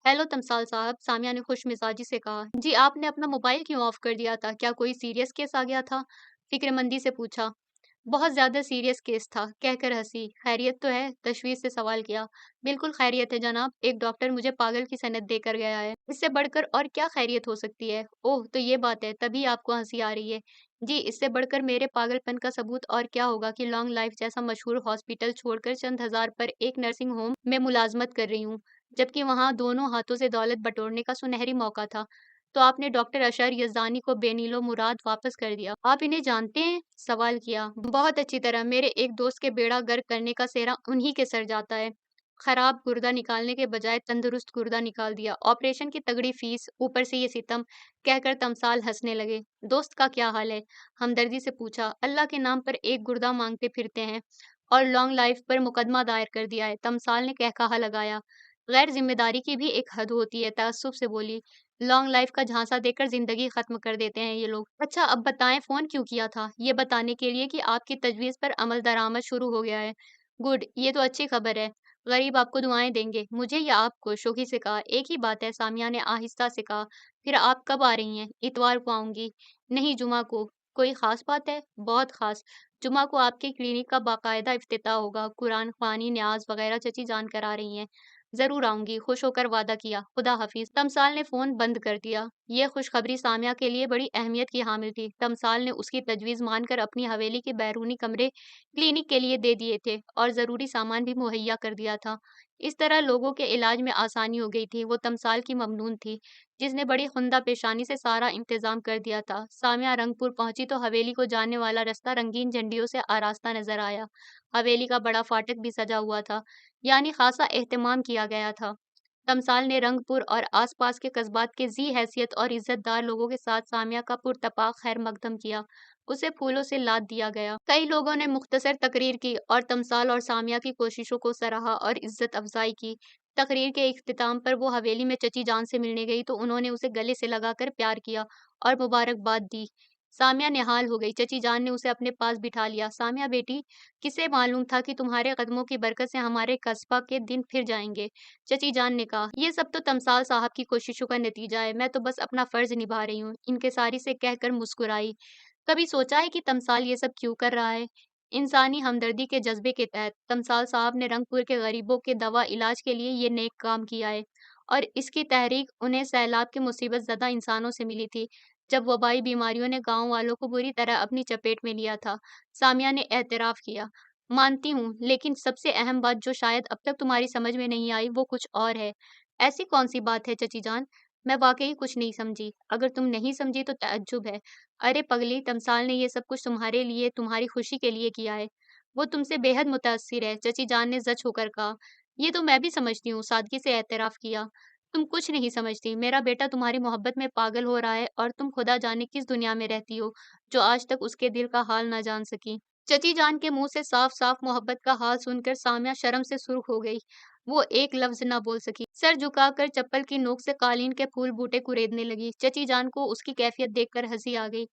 हेलो तमसाल साहब, सामिया ने खुश मिजाजी से कहा। जी, आपने अपना मोबाइल क्यों ऑफ कर दिया था? क्या कोई सीरियस केस आ गया था? फिक्रमंदी से पूछा। बहुत ज़्यादा सीरियस केस था, कहकर हंसी। खैरियत तो है? तशवीश से सवाल किया। बिल्कुल खैरियत है जनाब, एक डॉक्टर मुझे पागल की सनद देकर गया है। इससे बढ़कर और क्या खैरियत हो सकती है? ओह, तो ये बात है, तभी आपको हंसी आ रही है। जी, इससे बढ़कर मेरे पागलपन का सबूत और क्या होगा कि लॉन्ग लाइफ जैसा मशहूर हॉस्पिटल छोड़कर चंद हजार पर एक नर्सिंग होम में मुलाजमत कर रही हूँ, जबकि वहाँ दोनों हाथों से दौलत बटोरने का सुनहरी मौका था। तो आपने डॉक्टर अशर यज़दानी को बेनीलो मुराद वापस कर दिया। आप इन्हें जानते हैं? सवाल किया। बहुत अच्छी तरह, मेरे एक दोस्त के बेड़ा गर्क करने का सेहरा उन्हीं के सर जाता है। खराब गुर्दा निकालने के बजाय तंदुरुस्त गुर्दा निकाल दिया। ऑपरेशन की तगड़ी फीस, ऊपर से ये सितम, कहकर तमसाल हंसने लगे। दोस्त का क्या हाल है? हमदर्दी से पूछा। अल्लाह के नाम पर एक गुर्दा मांगते फिरते हैं और लॉन्ग लाइफ पर मुकदमा दायर कर दिया है। तमसाल ने कहकहा लगाया। गैर जिम्मेदारी की भी एक हद होती है, तअस्सुफ से बोली। लॉन्ग लाइफ का झांसा देकर जिंदगी खत्म कर देते हैं ये लोग। अच्छा, अब बताएं, फोन क्यों किया था? ये बताने के लिए कि आपकी तजवीज़ पर अमल दरामद शुरू हो गया है। गुड, ये तो अच्छी खबर है। गरीब आपको दुआएं देंगे, मुझे या आपको? शोखी से कहा। एक ही बात है, सामिया ने आहिस्ता से कहा। फिर आप कब आ रही हैं? इतवार को आऊंगी। नहीं, जुमा को। कोई खास बात है? बहुत खास। जुमा को आपके क्लिनिक का बाकायदा इफ्तिताह होगा, कुरान ख्वानी, न्याज वगैरह चची जान करा रही हैं। ضرور آؤں گی، خوش ہو کر وعدہ کیا۔ خدا حافظ۔ تمثال نے فون بند کر دیا۔ یہ خوشخبری سامیہ کے لیے بڑی اہمیت کی حامل تھی۔ تمثال نے اس کی تجویز مان کر اپنی حویلی کے بیرونی کمرے کلینک کے لیے دے دیے تھے اور ضروری سامان بھی مہیا کر دیا تھا۔ اس طرح لوگوں کے علاج میں آسانی ہو گئی تھی۔ وہ تمثال کی ممنون تھی، جس نے بڑی خندہ پیشانی سے سارا انتظام کر دیا تھا۔ سامیہ رنگ پور پہنچی تو حویلی کو جانے والا رستہ رنگین جھنڈیوں سے آراستہ نظر آیا۔ حویلی کا بڑا فاٹک بھی سجا ہوا تھا، یعنی خاصا اہتمام کیا گیا تھا۔ تمثال نے رنگ پور اور آس پاس کے قصبات کے ذی حیثیت اور عزت دار لوگوں کے ساتھ سامیہ کا پرتپاق خیر مقدم کیا۔ اسے پھولوں سے لاد دیا گیا۔ کئی لوگوں نے مختصر تقریر کی اور تمثال اور سامیہ کی کوششوں کو سراہا اور عزت افزائی کی۔ تقریر کے اختتام پر وہ حویلی میں چچی جان سے ملنے گئی تو انہوں نے اسے گلے سے لگا کر پیار کیا اور مبارکباد دی۔ سامیہ نہال ہو گئی۔ چچی جان نے اسے اپنے پاس بٹھا لیا۔ سامیہ بیٹی، کسے معلوم تھا کہ تمہارے قدموں کی برکت سے ہمارے قصبہ کے دن پھر جائیں گے؟ چچی جان نے کہا، یہ سب تو تمثال صاحب کی کوششوں کا نتیجہ ہے، میں تو بس اپنا فرض نبھا رہی ہوں۔ انکساری سے کہہ کر مسکرائی۔ کبھی سوچا ہے کہ تمثال یہ سب کیوں کر رہا ہے؟ انسانی ہمدردی کے جذبے کے تحت تمثال صاحب نے رنگ پور کے غریبوں کے دوا علاج کے لیے یہ نیک کام کیا ہے، اور اس کی تحریک انہیں سیلاب کے مصیبت زدہ انسانوں سے ملی تھی، جب وبائی بیماریوں نے گاؤں والوں کو بری طرح اپنی چپیٹ میں لیا تھا۔ سامیہ نے اعتراف کیا، مانتی ہوں، لیکن سب سے اہم بات جو شاید اب تک تمہاری سمجھ میں نہیں آئی وہ کچھ اور ہے۔ ایسی کون سی بات ہے چچی جان؟ میں واقعی کچھ نہیں سمجھی۔ اگر تم نہیں سمجھی تو تعجب ہے۔ ارے پگلی، تمثال نے یہ سب کچھ تمہارے لیے، تمہاری خوشی کے لیے کیا ہے۔ وہ تم سے بے حد متاثر ہے، چچی جان نے زچ ہو کر کہا۔ یہ تو میں بھی سمجھتی ہوں، سادگی سے اعتراف کیا۔ تم کچھ نہیں سمجھتی، میرا بیٹا تمہاری محبت میں پاگل ہو رہا ہے، اور تم خدا جانے کس دنیا میں رہتی ہو جو آج تک اس کے دل کا حال نہ جان سکی۔ چچی جان کے منہ سے صاف صاف محبت کا حال سن کر سامیہ شرم سے سرخ ہو گئی۔ وہ ایک لفظ نہ بول سکی۔ سر جھکا کر چپل کی نوک سے قالین کے پھول بوٹے کریدنے لگی۔ چچی جان کو اس کی کیفیت دیکھ کر ہنسی آ گئی۔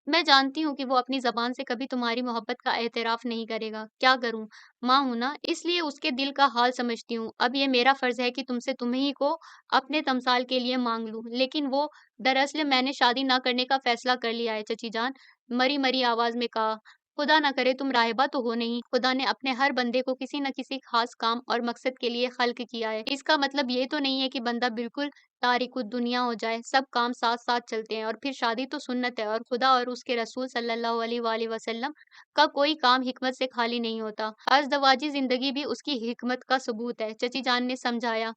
میں جانتی ہوں کہ وہ اپنی زبان سے کبھی تمہاری محبت کا اعتراف نہیں کرے گا، کیا کروں، ماں ہوں نا، اس لیے اس کے دل کا حال سمجھتی ہوں۔ اب یہ میرا فرض ہے کہ تم سے تمہیں کو اپنے تمثال کے لیے مانگ لوں، لیکن وہ دراصل میں نے شادی نہ کرنے کا فیصلہ کر لیا ہے۔ چچی جان مری مری آواز میں کہا، خدا نہ کرے تم راہبہ تو ہو نہیں؟ خدا نے اپنے ہر بندے کو کسی نہ کسی خاص کام اور مقصد کے لیے خلق کیا ہے۔ اس کا مطلب یہ تو نہیں ہے کہ بندہ بالکل تارک الدنیا ہو جائے۔ سب کام ساتھ ساتھ چلتے ہیں، اور پھر شادی تو سنت ہے، اور خدا اور اس کے رسول صلی اللہ علیہ وآلہ وسلم کا کوئی کام حکمت سے خالی نہیں ہوتا۔ ازدواجی زندگی بھی اس کی حکمت کا ثبوت ہے، چچی جان نے سمجھایا۔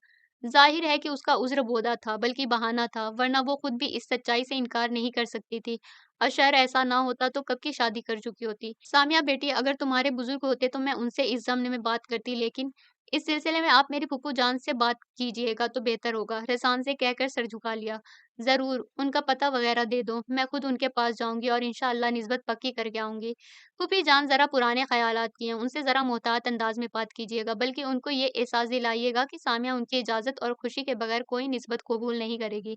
ظاہر ہے کہ اس کا عذر بودا تھا، بلکہ بہانہ تھا، ورنہ وہ خود بھی اس سچائی سے انکار نہیں کر سکتی تھی۔ اشر ایسا نہ ہوتا تو کب کی شادی کر چکی ہوتی۔ سامیہ بیٹی، اگر تمہارے بزرگ ہوتے تو میں ان سے اس ضمن میں بات کرتی، لیکن اس سلسلے میں آپ میری پھپھو جان سے بات کیجیے گا تو بہتر ہوگا۔ رسان سے کہہ کر سر جھکا لیا۔ ضرور، ان کا پتہ وغیرہ دے دو، میں خود ان کے پاس جاؤں گی اور انشاءاللہ نسبت پکی کر کے آؤں گی۔ پھوپھی جان ذرا پرانے خیالات کی ہیں، ان سے ذرا محتاط انداز میں بات کیجیے گا، بلکہ ان کو یہ احساس دلائیے گا کہ سامیہ ان کی اجازت اور خوشی کے بغیر کوئی نسبت قبول نہیں کرے گی۔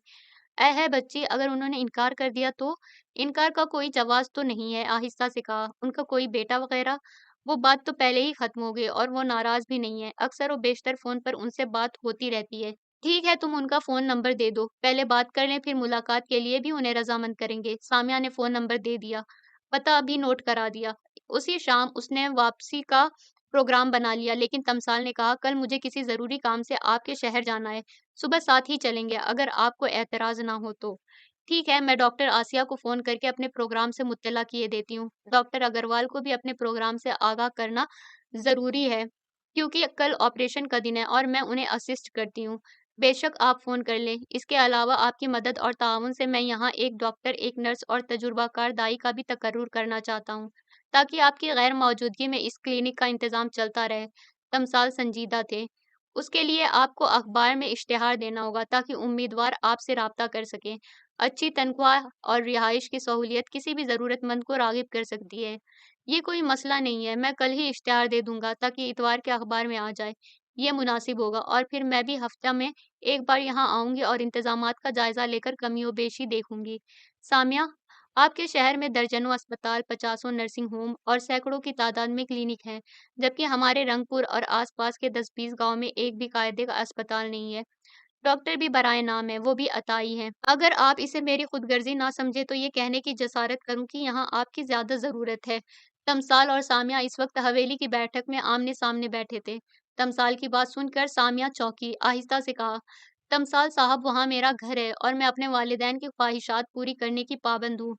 اے ہے بچی، اگر انہوں نے انکار کر دیا تو؟ انکار کا کوئی جواز تو نہیں ہے، آہستہ سے کہا۔ ان کا کوئی بیٹا وغیرہ؟ وہ بات تو پہلے ہی ختم ہو گئی، اور وہ ناراض بھی نہیں ہے، اکثر و بیشتر فون پر ان سے بات ہوتی رہتی ہے۔ ٹھیک ہے، تم ان کا فون نمبر دے دو، پہلے بات کر لیں، پھر ملاقات کے لیے بھی انہیں رضامند کریں گے۔ سامیہ نے فون نمبر دے دیا، پتہ بھی نوٹ کرا دیا۔ اسی شام اس نے واپسی کا پروگرام بنا لیا، لیکن تمثال نے کہا، کل مجھے کسی ضروری کام سے آپ کے شہر جانا ہے، صبح ساتھ ہی چلیں گے، اگر آپ کو اعتراض نہ ہو تو۔ ٹھیک ہے، میں ڈاکٹر آسیہ کو فون کر کے اپنے پروگرام سے مطلع کیے دیتی ہوں۔ ڈاکٹر اگروال کو بھی اپنے پروگرام سے آگاہ کرنا ضروری ہے، کیونکہ کل آپریشن کا دن ہے اور میں انہیں اسسٹ کرتی ہوں۔ بے شک آپ فون کر لیں۔ اس کے علاوہ آپ کی مدد اور تعاون سے میں یہاں ایک ڈاکٹر، ایک نرس اور تجربہ کار دائی کا بھی تقرر کرنا چاہتا ہوں، تاکہ آپ کی غیر موجودگی میں اس کلینک کا انتظام چلتا رہے۔ تمثال سنجیدہ تھے۔ اس کے لیے آپ کو اخبار میں اشتہار دینا ہوگا تاکہ امیدوار آپ سے رابطہ کر سکیں۔ اچھی تنخواہ اور رہائش کی سہولت کسی بھی ضرورت مند کو راغب کر سکتی ہے۔ یہ کوئی مسئلہ نہیں ہے، میں کل ہی اشتہار دے دوں گا تاکہ اتوار کے اخبار میں آ جائے۔ یہ مناسب ہوگا، اور پھر میں بھی ہفتہ میں ایک بار یہاں آؤں گی اور انتظامات کا جائزہ لے کر کمی و بیشی دیکھوں گی۔ سامیہ، آپ کے شہر میں درجنوں اسپتال، 50 نرسنگ ہوم اور سینکڑوں کی تعداد میں کلینک ہیں، جبکہ ہمارے رنگ پور اور آس پاس کے 10-20 گاؤں میں ایک بھی قاعدے کا اسپتال نہیں ہے۔ ڈاکٹر بھی برائے نام ہے، وہ بھی عطائی ہیں۔ اگر آپ اسے میری خود غرضی نہ سمجھے تو یہ کہنے کی جسارت کروں کہ یہاں آپ کی زیادہ ضرورت ہے۔ تمثال اور سامیہ اس وقت حویلی کی بیٹھک میں آمنے سامنے بیٹھے تھے۔ تمثال کی بات سن کر سامیہ چونکی، آہستہ سے کہا، تمثال صاحب وہاں میرا گھر ہے اور میں اپنے والدین کی خواہشات پوری کرنے کی پابند ہوں۔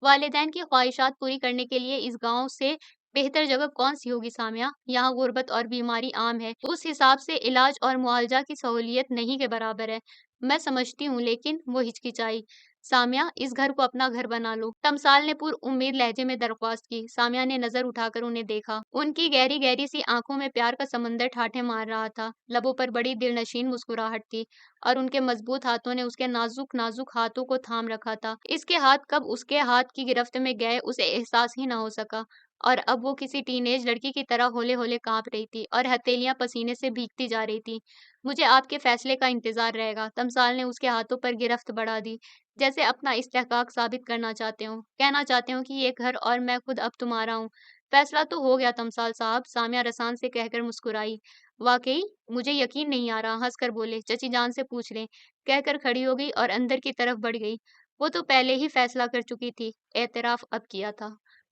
والدین کی خواہشات پوری کرنے کے لیے اس گاؤں سے بہتر جگہ کون سی ہوگی سامیہ؟ یہاں غربت اور بیماری عام ہے، اس حساب سے علاج اور معالجہ کی سہولیت نہیں کے برابر ہے۔ میں سمجھتی ہوں، لیکن وہ ہچکچائی۔ سامیہ، اس گھر کو اپنا گھر بنا لو، تمثال نے پر امید لہجے میں درخواست کی۔ سامیہ نے نظر اٹھا کر انہیں دیکھا، ان کی گہری گہری سی آنکھوں میں پیار کا سمندر ٹھاٹھے مار رہا تھا، لبوں پر بڑی دل نشین مسکراہٹ تھی، اور ان کے مضبوط ہاتھوں نے اس کے نازک نازک ہاتھوں کو تھام رکھا تھا۔ اس کے ہاتھ کب اس کے ہاتھ کی گرفت میں گئے اسے احساس ہی نہ ہو سکا، اور اب وہ کسی ٹین ایج لڑکی کی طرح ہولے ہولے کانپ رہی تھی اور ہتھیلیاں پسینے سے بھیگتی جا رہی تھی۔ مجھے آپ کے فیصلے کا انتظار رہے گا۔ تمثال نے اس کے ہاتھوں پر گرفت بڑھا دی، جیسے اپنا استحقاق ثابت کرنا چاہتے ہوں، کہنا چاہتے ہوں کہ یہ گھر اور میں خود اب تمہارا ہوں۔ فیصلہ تو ہو گیا تمثال صاحب، سامیہ رسان سے کہہ کر مسکرائی۔ واقعی؟ مجھے یقین نہیں آ رہا، ہنس کر بولے، چچی جان سے پوچھ لیں، کہہ کر کھڑی ہو گئی اور اندر کی طرف بڑھ گئی۔ وہ تو پہلے ہی فیصلہ کر چکی تھی، اعتراف اب کیا تھا۔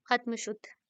ختم شد۔